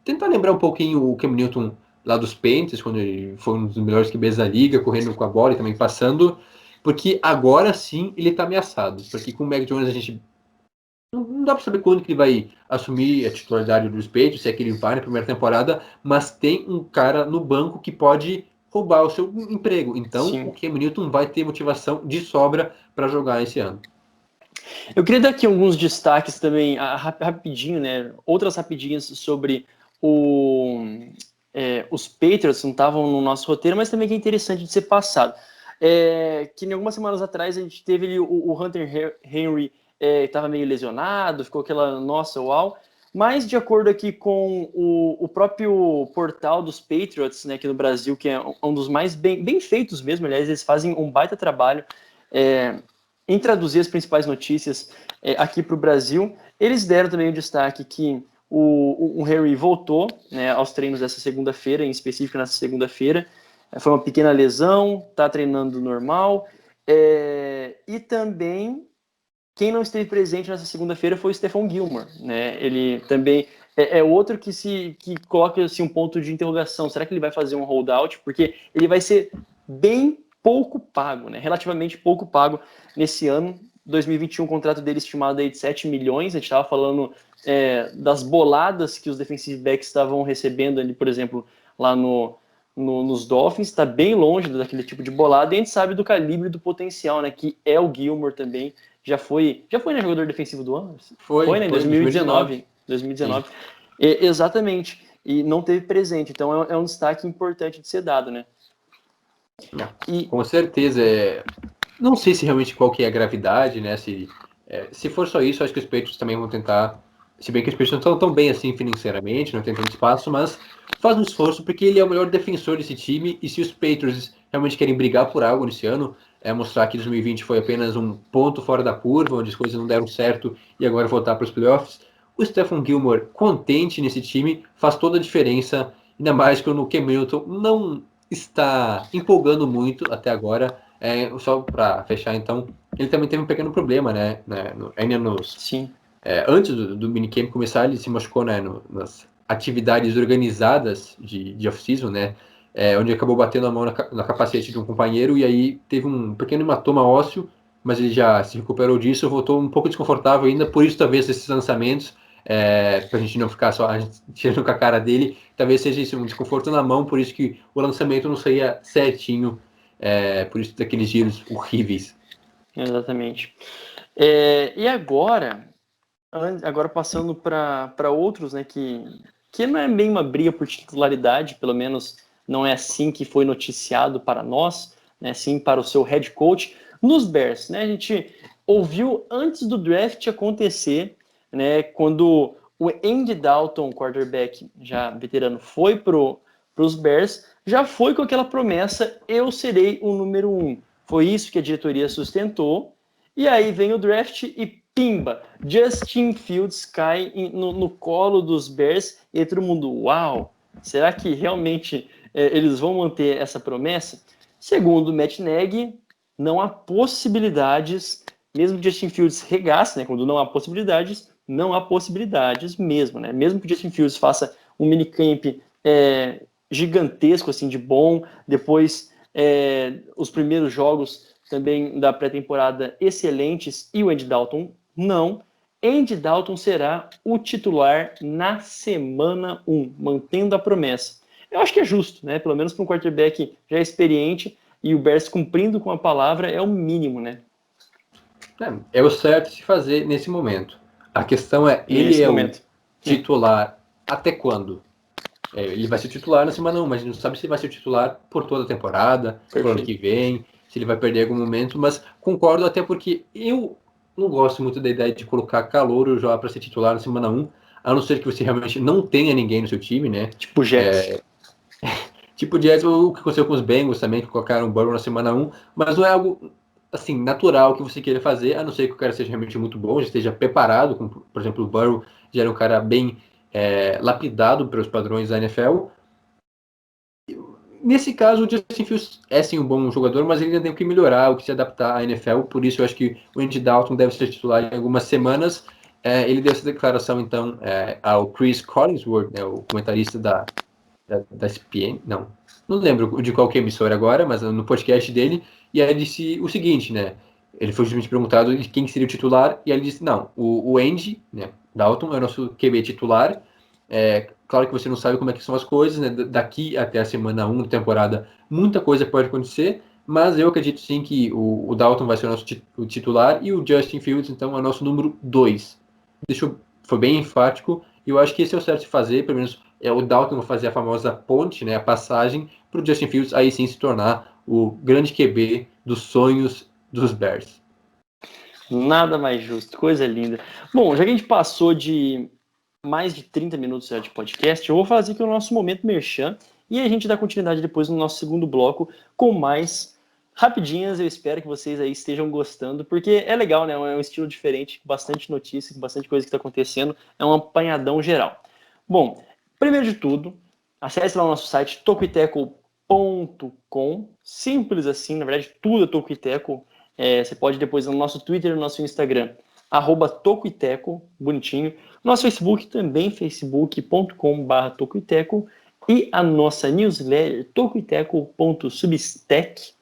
Tentar lembrar um pouquinho o Cam Newton lá dos Panthers, quando ele foi um dos melhores QBs da liga, correndo com a bola e também passando, porque agora sim ele está ameaçado, porque com o Mac Jones a gente não dá para saber quando que ele vai assumir a titularidade dos Patriots, se é que ele vai na primeira temporada, mas tem um cara no banco que pode roubar o seu emprego, então sim, o Cam Newton vai ter motivação de sobra para jogar esse ano. Eu queria dar aqui alguns destaques também, rapidinho, né? Outras rapidinhas sobre os Patriots, não estavam no nosso roteiro, mas também que é interessante de ser passado. Que em algumas semanas atrás a gente teve ali o Hunter Henry, estava meio lesionado, ficou aquela nossa, uau. Mas de acordo aqui com o próprio portal dos Patriots, né, aqui no Brasil, que é um dos mais bem feitos mesmo, aliás, eles fazem um baita trabalho em traduzir as principais notícias aqui para o Brasil. Eles deram também o destaque que o Harry voltou, né, aos treinos dessa segunda-feira, em específico nessa segunda-feira. Foi uma pequena lesão, está treinando normal. E também, quem não esteve presente nessa segunda-feira foi o Stephon Gilmore. Né? Ele também é outro que coloca assim, um ponto de interrogação. Será que ele vai fazer um holdout? Porque ele vai ser bem pouco pago, né? Relativamente pouco pago nesse ano. 2021, o contrato dele estimado aí de 7 milhões. A gente estava falando das boladas que os defensive backs estavam recebendo ali, por exemplo, lá no nos Dolphins, está bem longe daquele tipo de bolada, e a gente sabe do calibre do potencial, né, que é o Gilmore também. Já foi, né, jogador defensivo do ano? Foi, né, em 2019. 2019. Exatamente. E não teve presente. Então é um destaque importante de ser dado, né? Com certeza. Não sei se realmente qual que é a gravidade, né? Se for só isso, acho que os Patriots também vão tentar. Se bem que os Patriots não estão tão bem assim financeiramente, não tem tanto espaço, mas faz um esforço porque ele é o melhor defensor desse time. E se os Patriots realmente querem brigar por algo nesse ano, mostrar que 2020 foi apenas um ponto fora da curva, onde as coisas não deram certo e agora voltar para os playoffs, o Stephon Gilmore contente nesse time faz toda a diferença, ainda mais quando o Cam Newton não está empolgando muito até agora. Só para fechar, então, ele também teve um pequeno problema, né? Ainda Sim. Antes do minicamp começar, ele se machucou, né? Nas atividades organizadas de off-season, né? Onde acabou batendo a mão na capacete de um companheiro e aí teve um pequeno hematoma ósseo, mas ele já se recuperou disso, voltou um pouco desconfortável ainda, por isso talvez esses lançamentos, para a gente não ficar só tirando com a cara dele, talvez seja isso, um desconforto na mão, por isso que o lançamento não saía certinho, por isso daqueles giros horríveis. Exatamente. E agora passando para outros, né, que não é bem uma briga por titularidade, pelo menos não é assim que foi noticiado para nós, né, sim para o seu head coach, nos Bears, né, a gente ouviu antes do draft acontecer, né, quando o Andy Dalton, quarterback já veterano, foi para os Bears, já foi com aquela promessa, eu serei o número 1. Foi isso que a diretoria sustentou, e aí vem o draft e pimba, Justin Fields cai no colo dos Bears e todo mundo, uau, será que realmente eles vão manter essa promessa? Segundo Matt Nagy, não há possibilidades, mesmo que Justin Fields regasse, né, quando não há possibilidades, não há possibilidades mesmo, né, mesmo que Justin Fields faça um minicamp gigantesco, assim, de bom, depois os primeiros jogos também da pré-temporada excelentes e o Andy Dalton não. Andy Dalton será o titular na semana 1, mantendo a promessa. Eu acho que é justo, né? Pelo menos para um quarterback já experiente e o Bears cumprindo com a palavra é o mínimo, né? É o certo de se fazer nesse momento. A questão ele Nesse é momento. o titular até quando? Ele vai ser titular na semana 1, mas a gente não sabe se vai ser titular por toda a temporada, por ano que vem, se ele vai perder em algum momento, mas concordo até porque eu não gosto muito da ideia de colocar calouro já para ser titular na semana 1, a não ser que você realmente não tenha ninguém no seu time, né? Tipo Jets. Tipo Jets, o que aconteceu com os Bengals também, que colocaram o Burrow na semana 1, mas não é algo assim, natural que você queira fazer, a não ser que o cara seja realmente muito bom, já esteja preparado, como, por exemplo, o Burrow já era um cara bem lapidado pelos padrões da NFL. Nesse caso, o Justin Fields é sim um bom jogador, mas ele ainda tem que melhorar, o que se adaptar à NFL, por isso eu acho que o Andy Dalton deve ser titular em algumas semanas. Ele deu essa declaração, então, ao Chris Collinsworth, né, o comentarista da ESPN, não lembro de qual que é a emissora agora, mas no podcast dele, e aí ele disse o seguinte, né, ele foi justamente perguntado de quem seria o titular, e aí ele disse, não, o Andy, né, Dalton é o nosso QB titular, claro que você não sabe como é que são as coisas, né, daqui até a semana 1 da temporada, muita coisa pode acontecer, mas eu acredito sim que o Dalton vai ser o nosso titular, e o Justin Fields, então, é o nosso número 2. Foi bem enfático, e eu acho que esse é o certo de fazer, pelo menos o Dalton vai fazer a famosa ponte, né, a passagem, para o Justin Fields aí sim se tornar o grande QB dos sonhos dos Bears. Nada mais justo, coisa linda. Bom, já que a gente passou de mais de 30 minutos já de podcast, eu vou fazer aqui o nosso momento merchan e a gente dá continuidade depois no nosso segundo bloco com mais rapidinhas. Eu espero que vocês aí estejam gostando, porque é legal, né? É um estilo diferente, bastante notícia, bastante coisa que está acontecendo, é um apanhadão geral. Bom, primeiro de tudo, acesse lá o nosso site tocoiteco.com, simples assim, na verdade tudo é Tocoiteco. Você pode depois no nosso Twitter e no nosso Instagram, @tocoiteco, bonitinho. Nosso Facebook também, facebook.com/tocoiteco. E a nossa newsletter, tocoiteco.substack.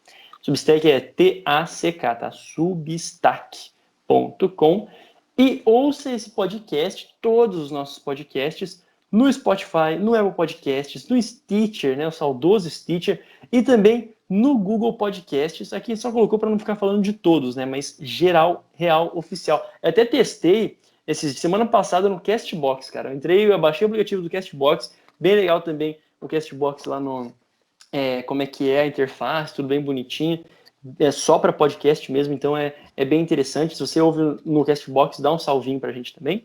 Substack é T-A-C-K, tá? Substack.com. E ouça esse podcast, todos os nossos podcasts, no Spotify, no Apple Podcasts, no Stitcher, né, o saudoso Stitcher, e também no Google Podcasts. Aqui só colocou para não ficar falando de todos, né, mas geral, real, oficial. Eu até testei semana passada no Castbox, cara. Eu baixei o aplicativo do Castbox, bem legal também o Castbox lá no... como é que é a interface, tudo bem bonitinho. É só para podcast mesmo, então é bem interessante. Se você ouve no Castbox, dá um salvinho para a gente também.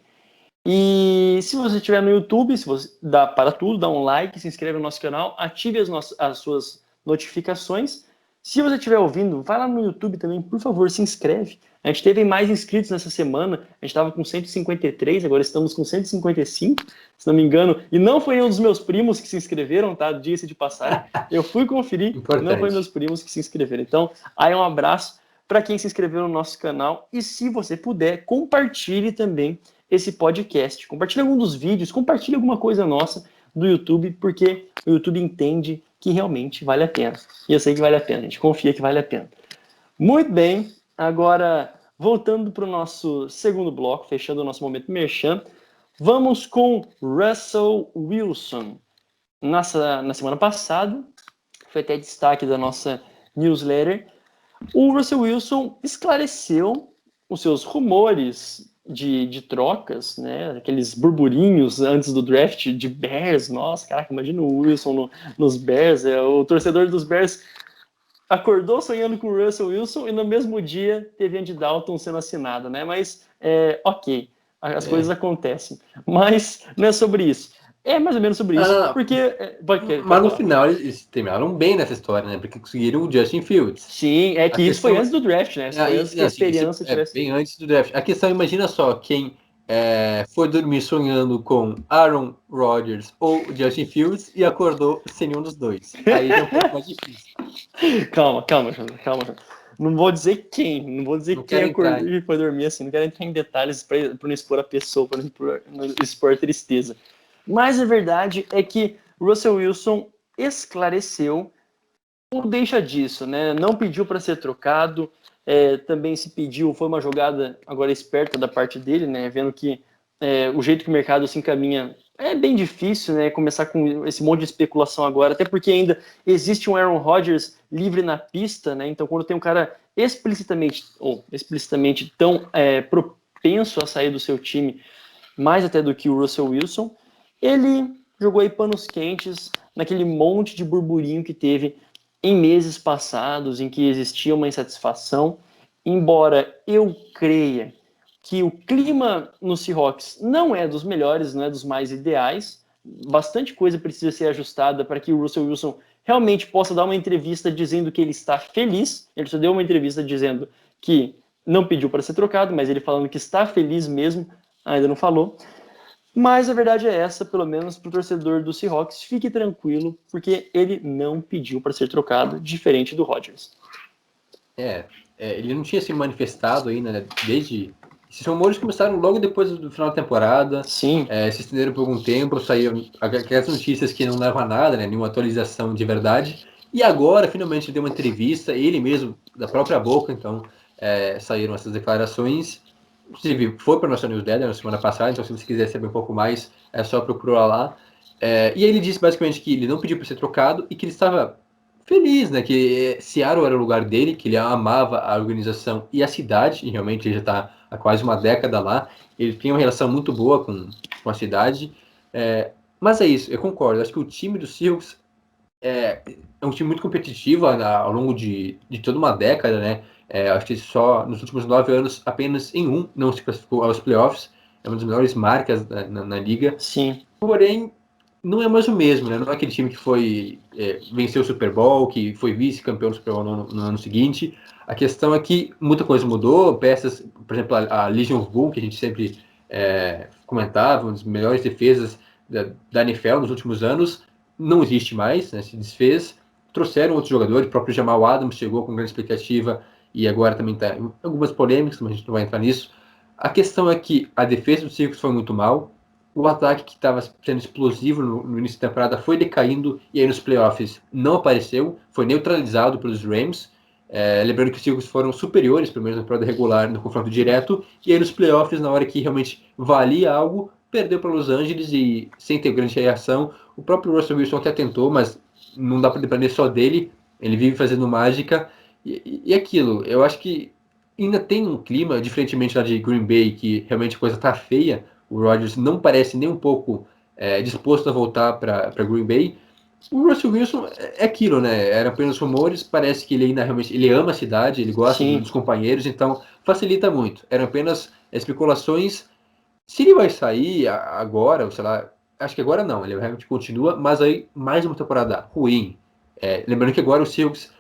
E se você estiver no YouTube, se você dá para tudo, dá um like, se inscreve no nosso canal, ative as suas notificações. Se você estiver ouvindo, vai lá no YouTube também, por favor, se inscreve. A gente teve mais inscritos nessa semana, a gente estava com 153, agora estamos com 155, se não me engano. E não foi um dos meus primos que se inscreveram, tá? Diga-se de passagem. Eu fui conferir, não foi meus primos que se inscreveram. Então, aí um abraço para quem se inscreveu no nosso canal. E se você puder, compartilhe também esse podcast. Compartilhe algum dos vídeos, compartilhe alguma coisa nossa do YouTube, porque o YouTube entende que realmente vale a pena. E eu sei que vale a pena, a gente confia que vale a pena. Muito bem, agora voltando para o nosso segundo bloco, fechando o nosso momento merchan, vamos com Russell Wilson. Na semana passada, foi até destaque da nossa newsletter, o Russell Wilson esclareceu os seus rumores de trocas, né? Aqueles burburinhos antes do draft de Bears. Nossa, caraca, imagina o Wilson nos Bears. O torcedor dos Bears acordou sonhando com o Russell Wilson e no mesmo dia teve Andy Dalton sendo assinado, né? Mas, ok, as coisas acontecem. Mas não é sobre isso. É mais ou menos sobre isso, porque... Mas no final eles terminaram bem nessa história, né? Porque conseguiram o Justin Fields. Sim, que isso foi antes do draft, né? Foi antes que a experiência tivesse... bem antes do draft. A questão, imagina só, quem foi dormir sonhando com Aaron Rodgers ou Justin Fields e acordou sem nenhum dos dois. Aí é um pouco mais difícil. Calma, João. Não vou dizer quem quem acordou e foi dormir assim. Não quero entrar em detalhes para não expor a pessoa, para não expor a tristeza. Mas a verdade é que Russell Wilson esclareceu ou deixa disso, né? Não pediu para ser trocado, também se pediu, foi uma jogada agora esperta da parte dele, né? Vendo que o jeito que o mercado se encaminha é bem difícil, né? Começar com esse monte de especulação agora, até porque ainda existe um Aaron Rodgers livre na pista, né? Então quando tem um cara explicitamente tão propenso a sair do seu time, mais até do que o Russell Wilson, ele jogou aí panos quentes naquele monte de burburinho que teve em meses passados, em que existia uma insatisfação, embora eu creia que o clima no Seahawks não é dos melhores, não é dos mais ideais, bastante coisa precisa ser ajustada para que o Russell Wilson realmente possa dar uma entrevista dizendo que ele está feliz. Ele só deu uma entrevista dizendo que não pediu para ser trocado, mas ele falando que está feliz mesmo, ainda não falou. Mas a verdade é essa, pelo menos para o torcedor do Seahawks, fique tranquilo, porque ele não pediu para ser trocado, diferente do Rodgers. Ele não tinha se manifestado ainda, né, desde... Esses rumores começaram logo depois do final da temporada. Sim. Se estenderam por algum tempo, saíram aquelas notícias que não levam a nada, né, nenhuma atualização de verdade. E agora, finalmente, deu uma entrevista, ele mesmo, da própria boca, então, saíram essas declarações. Inclusive, foi para a nossa newsletter na semana passada, então se você quiser saber um pouco mais, é só procurar lá. E aí ele disse basicamente que ele não pediu para ser trocado e que ele estava feliz, né? Que Seattle era o lugar dele, que ele amava a organização e a cidade, e realmente ele já está há quase uma década lá. Ele tem uma relação muito boa com a cidade. Mas é isso, eu concordo. Acho que o time do Seahawks é um time muito competitivo ao longo de toda uma década, né? Acho que só nos últimos 9 anos, apenas em um não se classificou aos playoffs. É uma das melhores marcas na liga. Sim. Porém, não é mais o mesmo, né? Não é aquele time que venceu o Super Bowl, que foi vice-campeão do Super Bowl no ano seguinte. A questão é que muita coisa mudou. Peças, por exemplo, a Legion of Boom, que a gente sempre comentava, uma das melhores defesas da NFL nos últimos anos, não existe mais, né? Se desfez. Trouxeram outros jogadores, o próprio Jamal Adams chegou com grande expectativa e agora também está em algumas polêmicas, mas a gente não vai entrar nisso. A questão é que a defesa do Seahawks foi muito mal, o ataque que estava sendo explosivo no início da temporada foi decaindo e aí nos playoffs não apareceu, foi neutralizado pelos Rams. Lembrando que os Seahawks foram superiores, pelo menos na temporada regular, no confronto direto, e aí nos playoffs, na hora que realmente valia algo, perdeu para Los Angeles e sem ter grande reação. O próprio Russell Wilson até tentou, mas não dá para depender só dele. Ele vive fazendo mágica. E aquilo, eu acho que ainda tem um clima, diferentemente lá de Green Bay, que realmente a coisa tá feia. O Rodgers não parece nem um pouco disposto a voltar para Green Bay. O Russell Wilson é aquilo, né? Era apenas rumores, parece que ele ainda realmente ele ama a cidade, ele gosta Sim. dos companheiros, então facilita muito. Eram apenas especulações. Se ele vai sair agora, ou sei lá, acho que agora não, ele realmente continua, mas aí mais uma temporada ruim. Lembrando que agora o Seahawks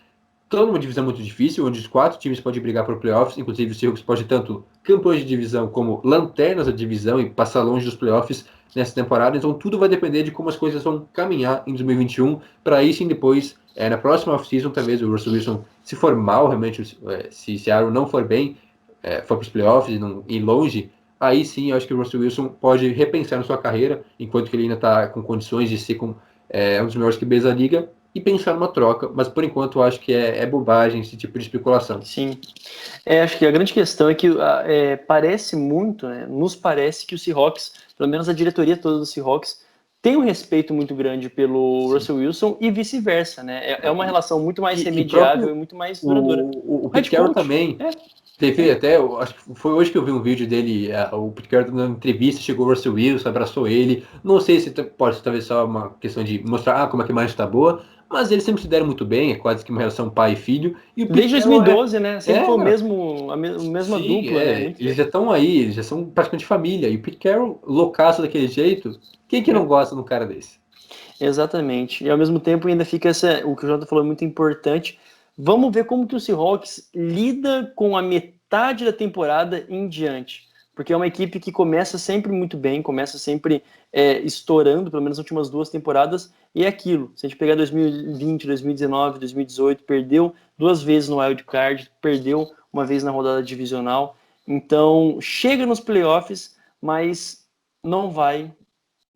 estão numa divisão muito difícil, onde os 4 times podem brigar por playoffs, inclusive o Seahawks pode tanto campeões de divisão como lanternas da divisão e passar longe dos playoffs nessa temporada, então tudo vai depender de como as coisas vão caminhar em 2021, para aí sim depois, na próxima off-season, talvez o Russell Wilson, se for mal realmente, se Seattle não for bem, for para os playoffs e não ir longe, aí sim eu acho que o Russell Wilson pode repensar na sua carreira, enquanto que ele ainda está com condições de ser um dos melhores QBs da liga, e pensar numa troca, mas por enquanto eu acho que é bobagem esse tipo de especulação. Sim. Acho que a grande questão é que parece muito, né, nos parece que o Seahawks, pelo menos a diretoria toda do Seahawks, tem um respeito muito grande pelo Russell Wilson e vice-versa, né? É uma relação muito mais remediável e muito mais duradoura. O Pete Carroll também. Teve até, acho que foi hoje que eu vi um vídeo dele, o Pete Carroll dando uma entrevista, chegou o Russell Wilson, abraçou ele. Não sei se pode ser talvez só uma questão de mostrar como é que a imagem está boa, mas eles sempre se deram muito bem, é quase que uma relação pai e filho. E o Desde 2012, né? Sempre foi a mesma sim, dupla, né? Eles já estão aí, eles já são praticamente família. E o Pete Carroll, loucaço daquele jeito, quem que não gosta de um cara desse? Exatamente. E ao mesmo tempo ainda fica o que o Jota falou é muito importante. Vamos ver como que o Seahawks lida com a metade da temporada em diante. Porque é uma equipe que começa sempre muito bem, começa sempre estourando, pelo menos nas últimas 2 temporadas, e é aquilo. Se a gente pegar 2020, 2019, 2018, perdeu 2 vezes no Wild Card, perdeu uma vez na rodada divisional. Então, chega nos playoffs, mas não vai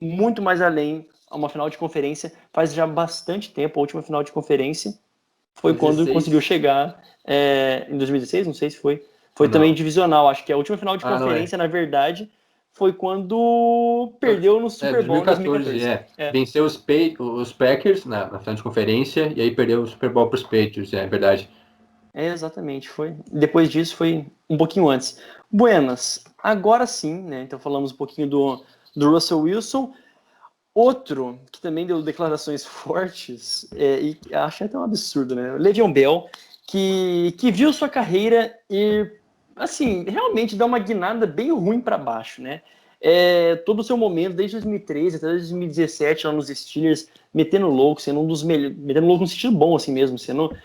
muito mais além a uma final de conferência. Faz já bastante tempo, a última final de conferência foi 16. quando conseguiu chegar em 2016, não sei se foi. Foi Não. Também divisional, acho que a última final de conferência, na verdade, foi quando perdeu no Super Bowl 2014, em 2014. Venceu os Packers na final de conferência e aí perdeu o Super Bowl para os Patriots, é verdade. Exatamente, foi. Depois disso foi um pouquinho antes. Buenas, agora sim, né? Então falamos um pouquinho do Russell Wilson. Outro que também deu declarações fortes, e acho até um absurdo, né? Le'Veon Bell, que viu sua carreira ir, assim, realmente dar uma guinada bem ruim para baixo, né? Todo o seu momento, desde 2013 até 2017, lá nos Steelers, metendo louco, sendo um dos melhores, metendo louco no sentido bom, assim mesmo, sendo,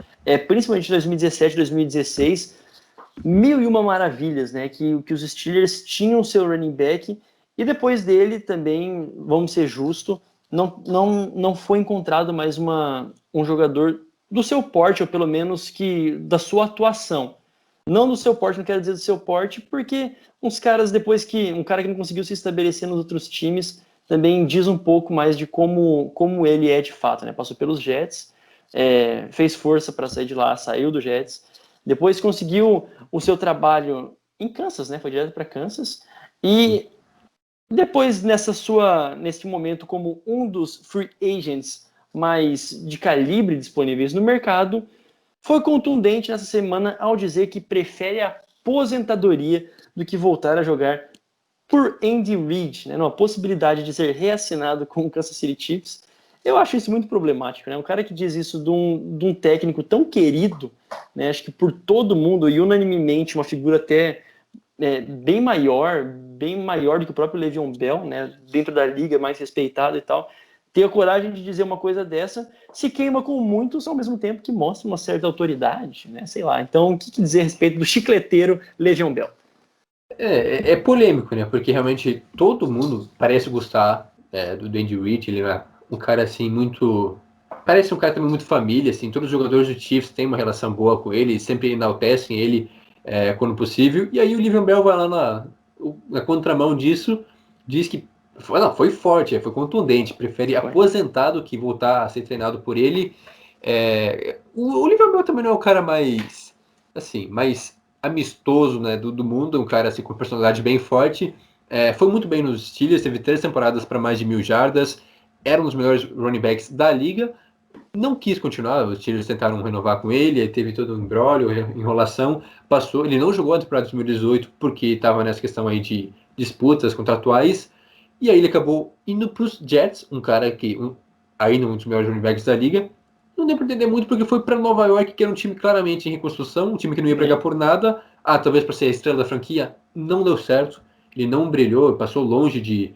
principalmente 2017, 2016, mil e uma maravilhas, né? Que os Steelers tinham seu running back. E depois dele também, vamos ser justos, não foi encontrado mais um jogador do seu porte, ou pelo menos que da sua atuação. Não do seu porte, não quero dizer do seu porte, porque uns caras, depois que um cara que não conseguiu se estabelecer nos outros times, também diz um pouco mais de como ele é de fato, né? Passou pelos Jets, fez força para sair de lá, saiu do Jets, depois conseguiu o seu trabalho em Kansas, né? Foi direto para Kansas, e depois, nesse momento, como um dos free agents mais de calibre disponíveis no mercado, foi contundente nessa semana ao dizer que prefere a aposentadoria do que voltar a jogar por Andy Reid, né, numa possibilidade de ser reassinado com o Kansas City Chiefs. Eu acho isso muito problemático, né? Um cara que diz isso de um técnico tão querido, né, acho que por todo mundo e unanimemente, uma figura até bem maior do que o próprio Le'Veon Bell, né, dentro da liga, mais respeitado e tal, ter a coragem de dizer uma coisa dessa, se queima com muitos, ao mesmo tempo que mostra uma certa autoridade, né, sei lá. Então, o que dizer a respeito do chicleteiro Le'Veon Bell? É polêmico, né, porque realmente todo mundo parece gostar do Andy Reid, ele é um cara assim muito... Parece um cara também muito família, assim, todos os jogadores do Chiefs têm uma relação boa com ele, sempre enaltecem ele quando possível, e aí o Le'Veon Bell vai lá na contramão disso, diz que foi forte, foi contundente, prefere aposentar do que voltar a ser treinado por ele. O Le'Veon Bell também não é o cara mais amistoso, né, do mundo, um cara assim com personalidade bem forte, Foi muito bem nos Steelers, teve 3 temporadas para mais de 1.000 jardas, era um dos melhores running backs da liga, não quis continuar, os Steelers tentaram renovar com ele, aí teve todo um embrólio, enrolação, passou, ele não jogou a temporada de 2018 porque estava nessa questão aí de disputas contratuais, e aí ele acabou indo para os Jets, um cara que, ainda um dos melhores running backs da liga, não deu para entender muito porque foi para Nova York, que era um time claramente em reconstrução, um time que não ia brigar por nada, talvez para ser a estrela da franquia, não deu certo, ele não brilhou, passou longe de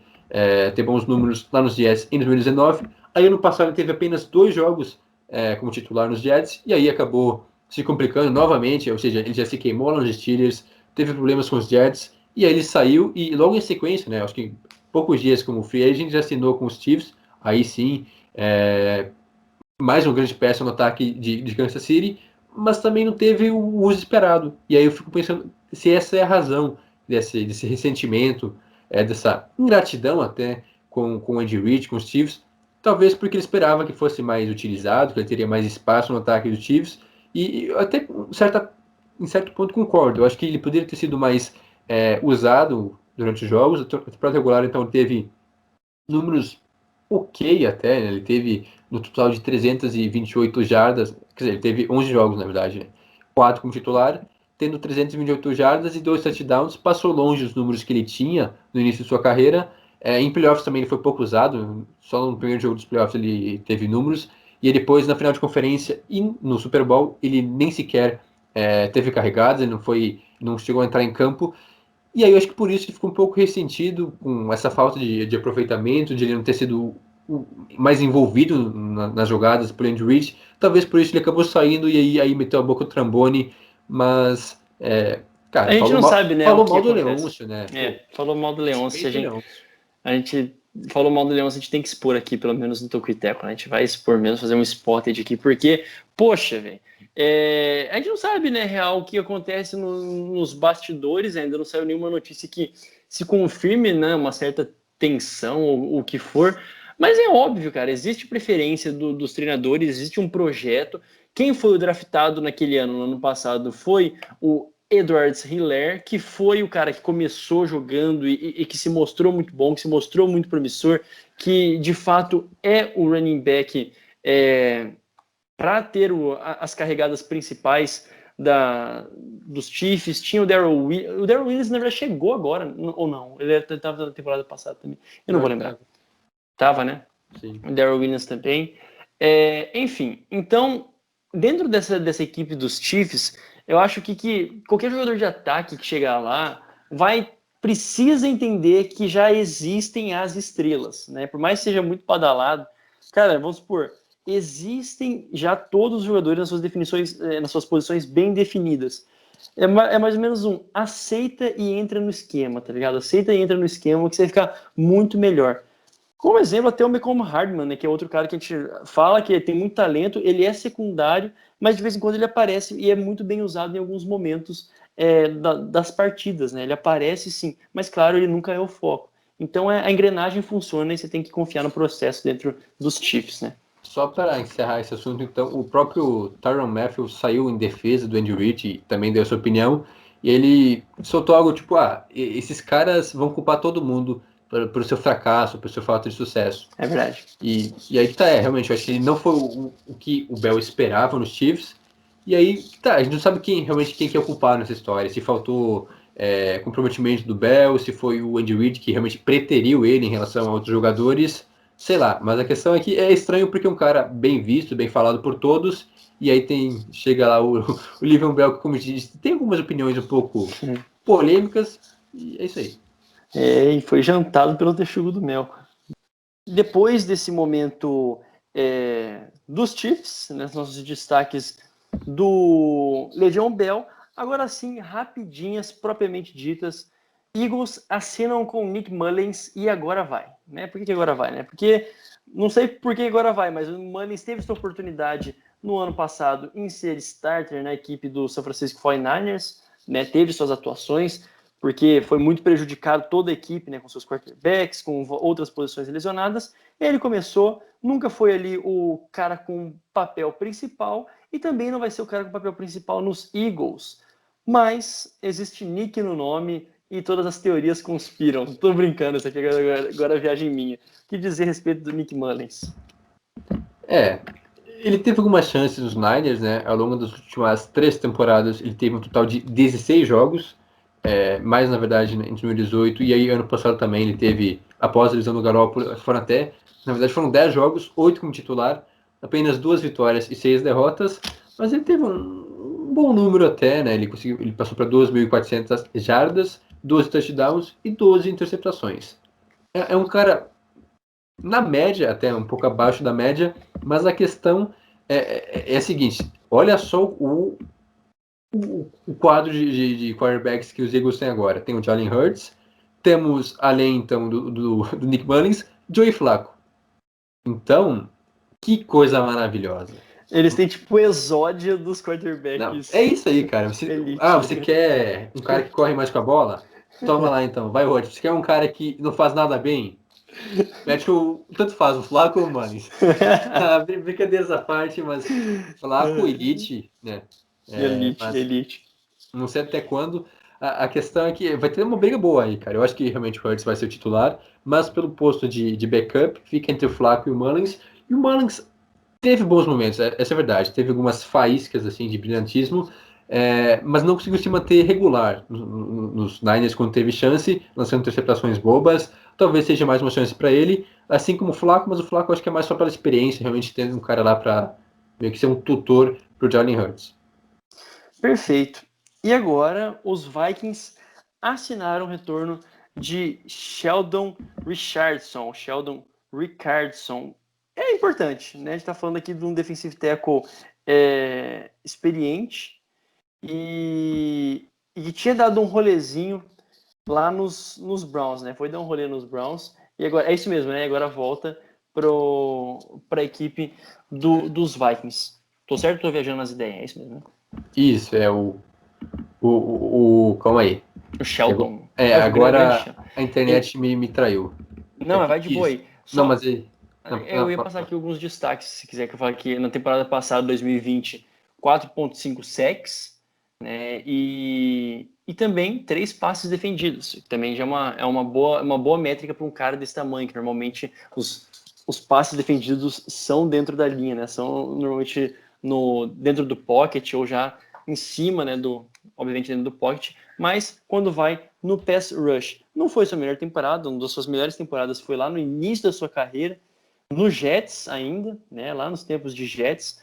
ter bons números lá nos Jets em 2019. Aí ano passado ele teve apenas 2 jogos como titular nos Jets, e aí acabou se complicando novamente, ou seja, ele já se queimou lá nos Steelers, teve problemas com os Jets, e aí ele saiu, e logo em sequência, né, acho que poucos dias como free agent, já assinou com os Chiefs, aí sim, mais uma grande peça no ataque de Kansas City, mas também não teve o uso esperado. E aí eu fico pensando se essa é a razão desse ressentimento, dessa ingratidão até com o Andy Reid, com os Chiefs, talvez porque ele esperava que fosse mais utilizado, que ele teria mais espaço no ataque dos Chiefs, e até em certo ponto concordo. Eu acho que ele poderia ter sido mais usado durante os jogos. A temporada regular, então, teve números ok até, né? Ele teve no total de 328 jardas, quer dizer, ele teve 11 jogos, na verdade, né? 4 como titular, tendo 328 jardas e 2 touchdowns, passou longe dos números que ele tinha no início de sua carreira. Em playoffs também ele foi pouco usado, só no primeiro jogo dos playoffs ele teve números, e depois na final de conferência e no Super Bowl ele nem sequer teve carregadas, ele não chegou a entrar em campo, e aí eu acho que por isso ele ficou um pouco ressentido com essa falta de aproveitamento, de ele não ter sido mais envolvido nas jogadas por Andy Reid. Talvez por isso ele acabou saindo e aí meteu a boca no trombone, mas, A cara, gente não sabe, né, o falou que mal do acontece. Leôncio, né? Pô, Falou mal do Leôncio. respeita o Leôncio. A gente falou mal do Leôncio, a gente tem que expor aqui, pelo menos no Tocuiteco, né? A gente vai expor mesmo, fazer um spotted aqui, porque, poxa, velho, a gente não sabe, né, real, o que acontece nos bastidores, ainda não saiu nenhuma notícia que se confirme, né, uma certa tensão ou o que for, mas é óbvio, cara, existe preferência dos treinadores, existe um projeto. Quem foi o draftado naquele ano, no ano passado, foi o Edwards-Helaire, que foi o cara que começou jogando e que se mostrou muito bom, que se mostrou muito promissor, que de fato é o running back para ter as carregadas principais dos Chiefs. Tinha o Darrell Williams. O Darrell Williams, na verdade, chegou agora, ou não? Ele estava na temporada passada também. Eu não vou lembrar. Tava, né? Sim. O Darrell Williams também. Enfim, então, dentro dessa equipe dos Chiefs, eu acho que qualquer jogador de ataque que chegar lá precisa entender que já existem as estrelas, né? Por mais que seja muito badalado, cara, vamos supor, existem já todos os jogadores nas suas definições, nas suas posições bem definidas. É mais ou menos aceita e entra no esquema, tá ligado? Aceita e entra no esquema que você vai ficar muito melhor. Como exemplo, até o Mecole Hardman, né, que é outro cara que a gente fala que tem muito talento, ele é secundário, mas de vez em quando ele aparece e é muito bem usado em alguns momentos das partidas, né? Ele aparece sim, mas claro, ele nunca é o foco. Então a engrenagem funciona e você tem que confiar no processo dentro dos Chiefs, né? Só para encerrar esse assunto, então, o próprio Tyrann Mathieu saiu em defesa do Andy Reid e também deu sua opinião, e ele soltou algo tipo, esses caras vão culpar todo mundo pelo seu fracasso, pelo seu falta de sucesso. É verdade. E aí que tá, realmente, eu acho que ele não foi o que o Bell esperava nos Chiefs, e aí, tá, a gente não sabe realmente quem que é o culpado nessa história, se faltou comprometimento do Bell, se foi o Andy Reid que realmente preteriu ele em relação a outros jogadores, sei lá, mas a questão é que é estranho porque é um cara bem visto, bem falado por todos, e aí chega lá o Le'Veon Bell, que, como eu disse, tem algumas opiniões um pouco polêmicas, e é isso aí. E foi jantado pelo texugo do mel. Depois desse momento dos Chiefs, né, nossos destaques do Le'Veon Bell, agora sim, rapidinhas, propriamente ditas, Eagles assinam com Nick Mullins e agora vai. Né? Por que agora vai? Né? Porque, não sei por que agora vai, mas o Mullins teve sua oportunidade no ano passado em ser starter na equipe do San Francisco 49ers, né? Teve suas atuações, porque foi muito prejudicado toda a equipe, né, com seus quarterbacks, com outras posições lesionadas. Ele começou, nunca foi ali o cara com papel principal e também não vai ser o cara com papel principal nos Eagles. Mas existe Nick no nome e todas as teorias conspiram. Tô brincando, isso aqui agora é viagem minha. O que dizer a respeito do Nick Mullins? Ele teve algumas chances nos Niners, né? Ao longo das últimas 3 temporadas, ele teve um total de 16 jogos, mais na verdade em 2018, e aí ano passado também ele teve, após a lesão do Garoppolo, na verdade foram 10 jogos, 8 como titular, apenas 2 vitórias e 6 derrotas, mas ele teve um bom número até, né? Ele passou para 2.400 jardas, 12 touchdowns e 12 interceptações. É um cara na média, até um pouco abaixo da média, mas a questão é a seguinte: olha só o quadro de quarterbacks que os Eagles têm agora. Tem o Jalen Hurts, temos além então do Nick Mullins, Joey Flacco. Então, que coisa maravilhosa. Eles têm tipo o exódio dos Não, quarterbacks é isso aí, cara. elite. Você quer um cara que corre mais com a bola? Toma lá então, vai Hurts. Você quer um cara que não faz nada bem? Mete tanto faz, o Flaco ou o Mullins. Brincadeiras à parte, mas Flaco, Elite, né? Mas Elite. não sei até quando. A questão é que vai ter uma briga boa aí, cara. Eu acho que realmente o Hurts vai ser o titular, mas pelo posto de backup fica entre o Flaco e o Mullins. E o Mullins teve bons momentos, essa é a verdade. Teve algumas faíscas assim de brilhantismo, mas não conseguiu se manter regular nos Niners quando teve chance, lançando interceptações bobas. Talvez seja mais uma chance para ele, assim como o Flaco, mas o Flaco acho que é mais só pela experiência, realmente tendo um cara lá para meio que ser um tutor pro Jalen Hurts. Perfeito. E agora os Vikings assinaram o retorno de Sheldon Richardson. É importante, né? A gente está falando aqui de um defensive tackle experiente e que tinha dado um rolezinho lá nos Browns, né? Foi dar um rolê nos Browns e agora é isso mesmo, né? Agora volta para a equipe dos Vikings. Tô certo? Tô viajando nas ideias, é isso mesmo, né? Isso, é calma aí. O Sheldon. Agora a internet me traiu. Não, mas vai de boa Isso. aí. Não, Só, mas ele. eu ia passar aqui alguns destaques, se quiser que eu fale aqui. Na temporada passada, 2020, 4,5 sacks, né? E também 3 passes defendidos. Também já é uma boa métrica para um cara desse tamanho, que normalmente os passes defendidos são dentro da linha, né? São normalmente dentro do pocket ou já em cima, né? Obviamente dentro do pocket, mas quando vai no pass rush. Não foi sua melhor temporada, uma das suas melhores temporadas foi lá no início da sua carreira, no Jets ainda, né, lá nos tempos de Jets,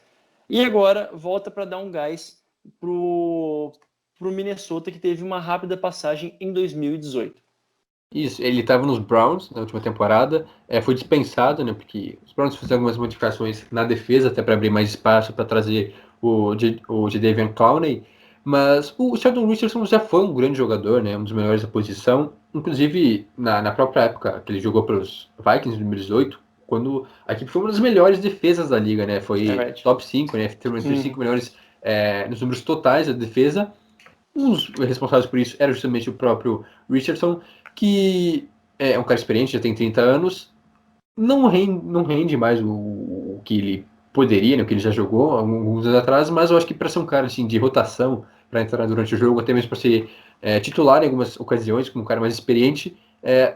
e agora volta para dar um gás pro Minnesota, que teve uma rápida passagem em 2018. Isso, ele estava nos Browns na última temporada, foi dispensado, né, porque os Browns fizeram algumas modificações na defesa, até para abrir mais espaço para trazer o Jadeveon Clowney, mas o Sheldon Richardson já foi um grande jogador, né, um dos melhores da posição, inclusive na própria época que ele jogou pelos Vikings em 2018, quando a equipe foi uma das melhores defesas da liga, né, foi top 5, né, entre os 5 melhores nos números totais da defesa. Um dos responsáveis por isso era justamente o próprio Richardson, que é um cara experiente, já tem 30 anos, não rende mais o que ele poderia, né, o que ele já jogou alguns anos atrás, mas eu acho que para ser um cara assim, de rotação, para entrar durante o jogo, até mesmo para ser titular em algumas ocasiões, como um cara mais experiente,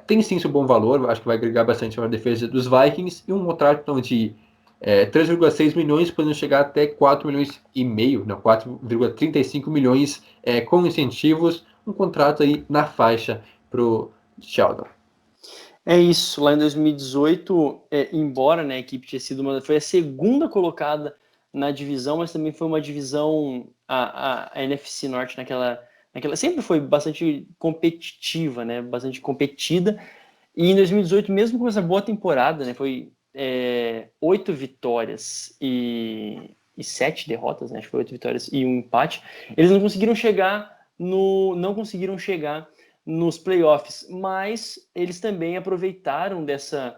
tem sim seu bom valor, acho que vai agregar bastante na defesa dos Vikings, e um contrato de 3,6 milhões, podendo chegar até 4 milhões e meio, não, 4,35 milhões com incentivos, um contrato aí na faixa pro Sheldon. É isso, lá em 2018, embora, né, a equipe tinha sido foi a segunda colocada na divisão, mas também foi uma divisão, a NFC Norte naquela sempre foi bastante competitiva, né, bastante competida, e em 2018, mesmo com essa boa temporada, né, foi 8 vitórias e 7 derrotas, né, acho que foi 8 vitórias e um empate, eles não conseguiram chegar nos playoffs, mas eles também aproveitaram dessa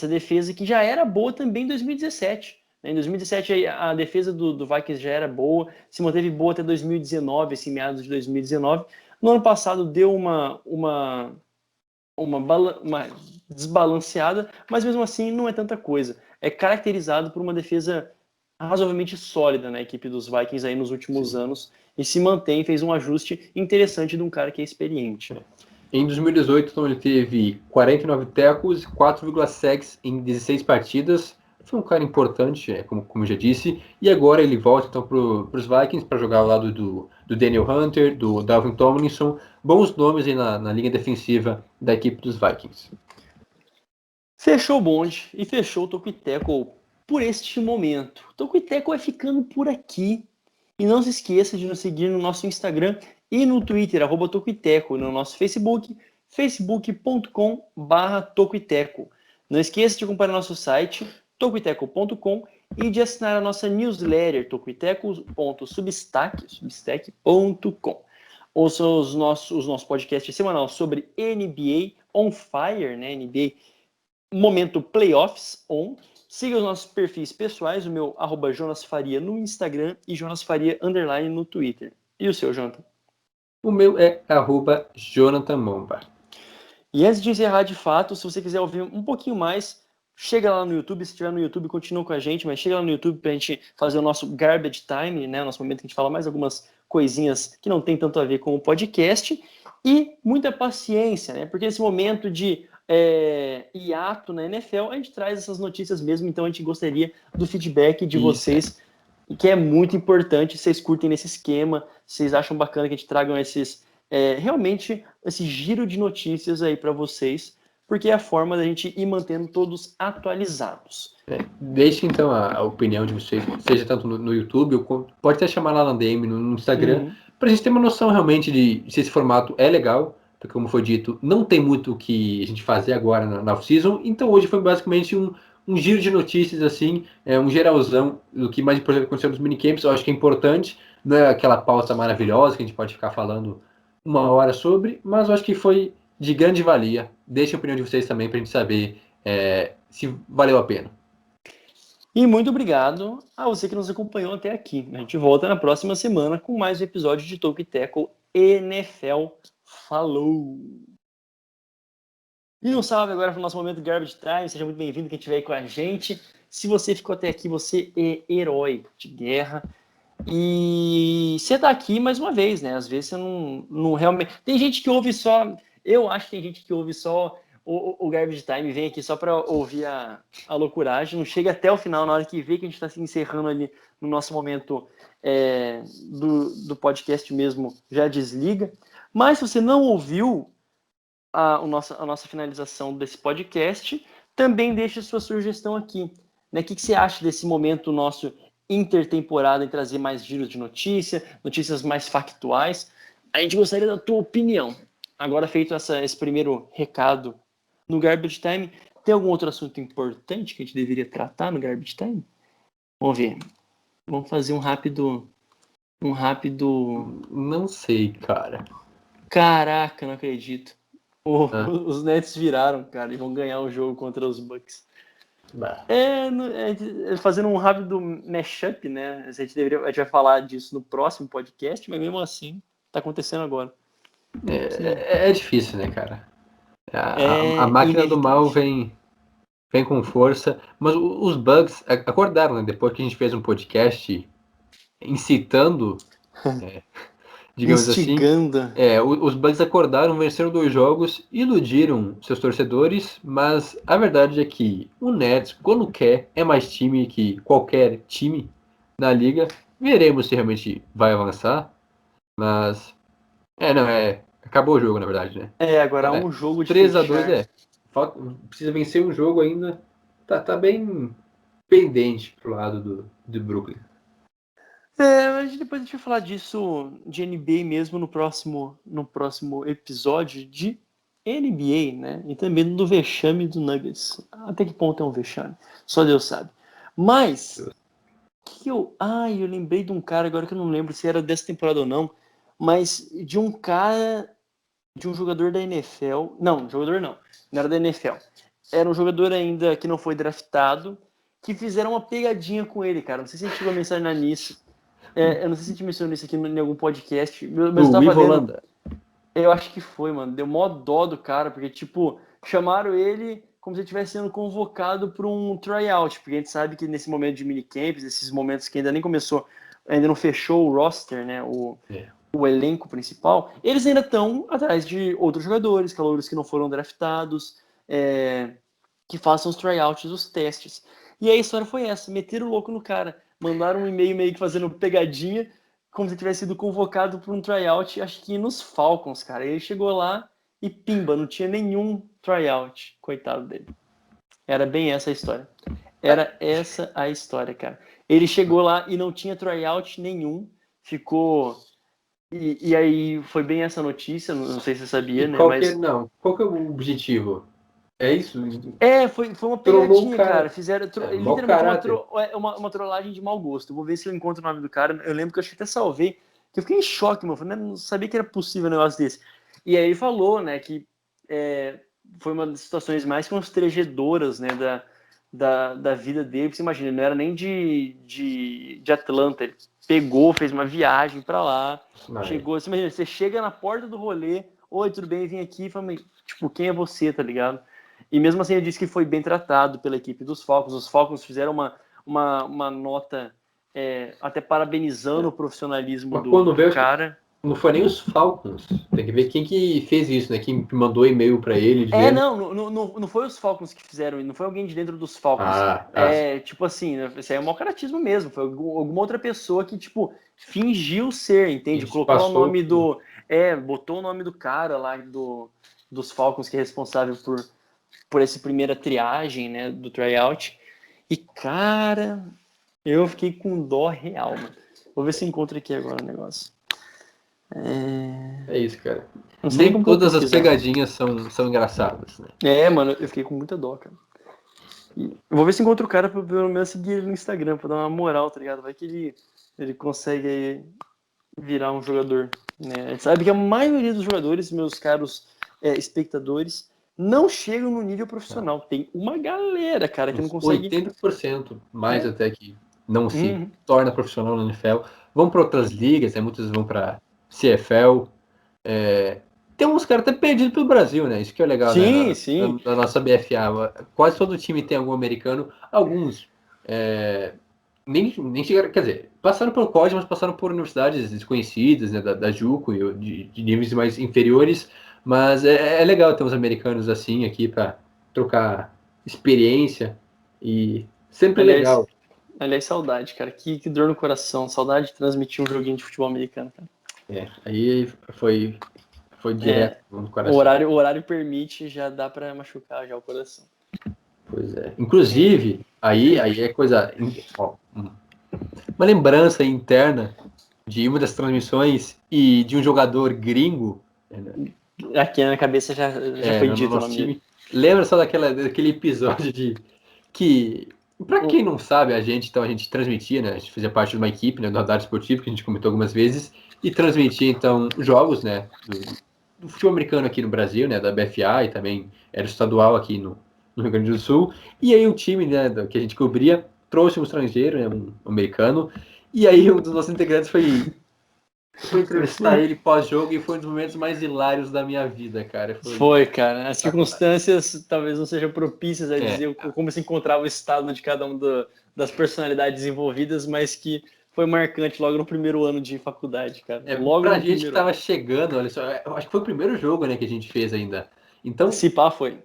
defesa que já era boa também em 2017. Em 2017 a defesa do Vikings já era boa, se manteve boa até 2019, assim, meados de 2019. No ano passado deu uma desbalanceada, mas mesmo assim não é tanta coisa. É caracterizado por uma defesa razoavelmente sólida na equipe dos Vikings aí nos últimos anos e se mantém, fez um ajuste interessante de um cara que é experiente. Em 2018, então, ele teve 49 tackles, 4,6 em 16 partidas. Foi um cara importante, como eu já disse. E agora ele volta então para os Vikings para jogar ao lado do Daniel Hunter, do Dalvin Tomlinson. Bons nomes aí na linha defensiva da equipe dos Vikings. Fechou o bonde e fechou o Talk with Tackle por este momento. O Talk with Tackle vai ficando por aqui. E não se esqueça de nos seguir no nosso Instagram e no Twitter, @Talk with Tackle, no nosso Facebook, facebook.com/Talkwiteco. Não esqueça de acompanhar nosso site, talkwiteco.com, e de assinar a nossa newsletter, talkwiteco.substack.com. Ouça os nossos podcasts semanais sobre NBA on Fire, né? NBA Momento Playoffs On. Siga os nossos perfis pessoais, o meu @JonasFaria no Instagram e JonasFaria _ no Twitter. E o seu, Jonathan? O meu é @JonathanMomba. E antes de encerrar de fato, se você quiser ouvir um pouquinho mais, chega lá no YouTube. Se estiver no YouTube, continua com a gente, mas chega lá no YouTube pra gente fazer o nosso Garbage Time, né? O nosso momento que a gente fala mais algumas coisinhas que não tem tanto a ver com o podcast. E muita paciência, né? Porque esse momento de hiato na NFL, a gente traz essas notícias mesmo, então a gente gostaria do feedback de vocês, que é muito importante. Vocês curtem nesse esquema, vocês acham bacana que a gente traga realmente esse giro de notícias aí para vocês, porque é a forma da gente ir mantendo todos atualizados. Deixe então a opinião de vocês, seja tanto no YouTube, ou pode até chamar lá na DM, no Instagram, para a gente ter uma noção realmente de se esse formato é legal, porque como foi dito, não tem muito o que a gente fazer agora na off-season, então hoje foi basicamente um giro de notícias, assim, um geralzão do que mais importante aconteceu nos minicamps. Eu acho que é importante, não é aquela pauta maravilhosa que a gente pode ficar falando uma hora sobre, mas eu acho que foi de grande valia. Deixe a opinião de vocês também para a gente saber se valeu a pena. E muito obrigado a você que nos acompanhou até aqui. A gente volta na próxima semana com mais um episódio de Talk Tackle NFL. Falou! E um salve agora para o nosso momento Garbage Time. Seja muito bem-vindo quem estiver aí com a gente. Se você ficou até aqui, você é herói de guerra. E você tá aqui mais uma vez, né? Às vezes você não realmente... Tem gente que ouve só... Eu acho que tem gente que ouve só o Garbage Time, vem aqui só para ouvir a loucuragem, não chega até o final, na hora que vê que a gente está se encerrando ali no nosso momento do podcast mesmo, já desliga. Mas se você não ouviu a nossa finalização desse podcast, também deixe sua sugestão aqui. Né? O que você acha desse momento nosso intertemporada em trazer mais giros de notícias mais factuais? A gente gostaria da tua opinião. Agora feito esse primeiro recado no Garbage Time, tem algum outro assunto importante que a gente deveria tratar no Garbage Time? Vamos ver. Vamos fazer um rápido... Não sei, cara. Caraca, não acredito. Os Nets viraram, cara, e vão ganhar o jogo contra os Bucks. Fazendo um rápido mashup, né? A gente vai falar disso no próximo podcast, mas mesmo assim, tá acontecendo agora. É difícil, né, cara? A máquina do mal vem com força, mas os Bucks acordaram, né? Depois que a gente fez um podcast incitando, digamos instigando. assim, os Bucks acordaram, venceram 2 jogos, iludiram seus torcedores, mas a verdade é que o Nets, quando quer, é mais time que qualquer time na liga. Veremos se realmente vai avançar, mas acabou o jogo, na verdade, né? Agora um jogo de 3-2 precisa vencer um jogo ainda. Tá bem pendente pro lado do Brooklyn. Depois a gente vai falar disso de NBA mesmo no próximo episódio de NBA, né? E também do vexame do Nuggets. Até que ponto é um vexame? Só Deus sabe. Mas eu lembrei de um cara agora que eu não lembro se era dessa temporada ou não, mas de um jogador da NFL. Não, jogador não era da NFL. Era um jogador ainda que não foi draftado, que fizeram uma pegadinha com ele, cara. Não sei se a gente chegou a mencionar nisso. Eu não sei se a gente mencionou isso aqui em algum podcast. Mas eu tava vendo. Eu acho que foi, mano. Deu mó dó do cara, porque, tipo, chamaram ele como se ele estivesse sendo convocado para um tryout, porque a gente sabe que nesse momento de minicamps, esses momentos que ainda nem começou, ainda não fechou o roster, né, o elenco principal, eles ainda estão atrás de outros jogadores, calouros que não foram draftados, que façam os tryouts, os testes. E aí a história foi essa, meteram o louco no cara, mandaram um e-mail meio que fazendo pegadinha, como se tivesse sido convocado para um tryout, acho que nos Falcons, cara. E ele chegou lá e pimba, não tinha nenhum tryout, coitado dele. Era bem essa a história. Era essa a história, cara. Ele chegou lá e não tinha tryout nenhum, ficou... E aí foi bem essa notícia, não sei se você sabia, né? Qual que é o objetivo? É isso? Foi uma Trollou o pegadinha, cara. cara. Fizeram Mau literalmente caráter. uma trollagem de mau gosto. Eu vou ver se eu encontro o nome do cara. Eu lembro que eu acho que até salvei, que eu fiquei em choque, mano. Eu não sabia que era possível um negócio desse. E aí ele falou, né, que foi uma das situações mais constrangedoras, né, da vida dele. Você imagina, não era nem de Atlanta. Ele pegou, fez uma viagem pra lá, chegou. Você imagina, você chega na porta do rolê, oi, tudo bem, vim aqui, e fala, tipo, quem é você, tá ligado? E mesmo assim ele disse que foi bem tratado pela equipe dos Falcons. Os Falcons fizeram uma nota até parabenizando o profissionalismo do cara. Não foi nem os Falcons. Tem que ver quem que fez isso, né? Quem mandou e-mail para ele dizendo... Não foi os Falcons que fizeram, não foi alguém de dentro dos Falcons. Tipo assim, isso aí é mau caratismo mesmo. Foi alguma outra pessoa que, tipo, fingiu ser, entende? Colocou o nome do... botou o nome do cara lá dos Falcons, que é responsável por essa primeira triagem, né, do tryout. E, cara, eu fiquei com dó real, mano. Vou ver se encontro aqui agora o negócio. É isso, cara. Não sei Nem como todas as pegadinhas são engraçadas, né? Mano, eu fiquei com muita dó, cara. E eu vou ver se encontro o cara pra pelo menos seguir ele no Instagram, pra dar uma moral, tá ligado? Vai que ele consegue aí virar um jogador, né? A gente sabe que a maioria dos jogadores, meus caros espectadores, não chegam no nível profissional. Tem uma galera, cara, que não consegue... 80% mais até que não se torna profissional no NFL. Vão para outras ligas, né? Muitos vão para CFL. Tem uns caras até perdidos pelo Brasil, né? Isso que é legal, né? Sim. Na nossa BFA. Quase todo time tem algum americano. Alguns nem chegaram, quer dizer, passaram pelo college, mas passaram por universidades desconhecidas, né? Da JUCO, de níveis mais inferiores. Mas é legal ter uns americanos assim aqui para trocar experiência e sempre legal. Aliás, saudade, cara. Que dor no coração. Saudade de transmitir um joguinho de futebol americano, cara. Aí foi direto no coração. O horário permite, já dá pra machucar já o coração. Pois é. Inclusive, aí é coisa... uma lembrança interna de uma das transmissões e de um jogador gringo. Aqui na minha cabeça já foi dito o nome dele. Lembra só daquele episódio de que, pra quem não sabe, a gente transmitia, né? A gente fazia parte de uma equipe, né, do Radar Esportivo, que a gente comentou algumas vezes, e transmitia, então, jogos, né, do futebol americano aqui no Brasil, né, da BFA, e também era estadual aqui no Rio Grande do Sul. E aí o time, né, que a gente cobria trouxe um estrangeiro, né, um americano, e aí um dos nossos integrantes foi entrevistar ele pós-jogo e foi um dos momentos mais hilários da minha vida, cara. Foi, cara. As circunstâncias talvez não sejam propícias a dizer como se encontrava o estado de cada uma das personalidades envolvidas, mas que foi marcante logo no primeiro ano de faculdade, cara. Logo pra gente que tava chegando, olha só, acho que foi o primeiro jogo, né, que a gente fez ainda. Então, se pá, foi.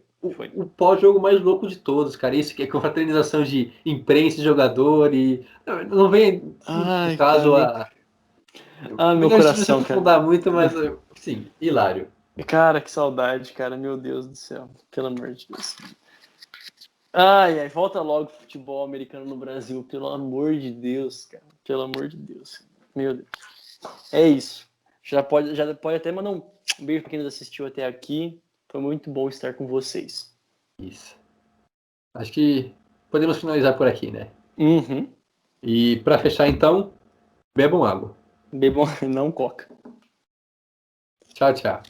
O pós-jogo mais louco de todos, cara. Isso que é confraternização de imprensa e jogador e... Não vem, no caso, meu coração, não se aprofundar muito, mas, sim, hilário. Cara, que saudade, cara. Meu Deus do céu. Pelo amor de Deus. Ai, volta logo pro futebol americano no Brasil. Pelo amor de Deus, cara. Pelo amor de Deus. Meu Deus. É isso. Já pode até mandar um beijo pra quem nos assistiu até aqui. Foi muito bom estar com vocês. Isso. Acho que podemos finalizar por aqui, né? Uhum. E para fechar, então, bebam água. Bebam, não coca. Tchau, tchau.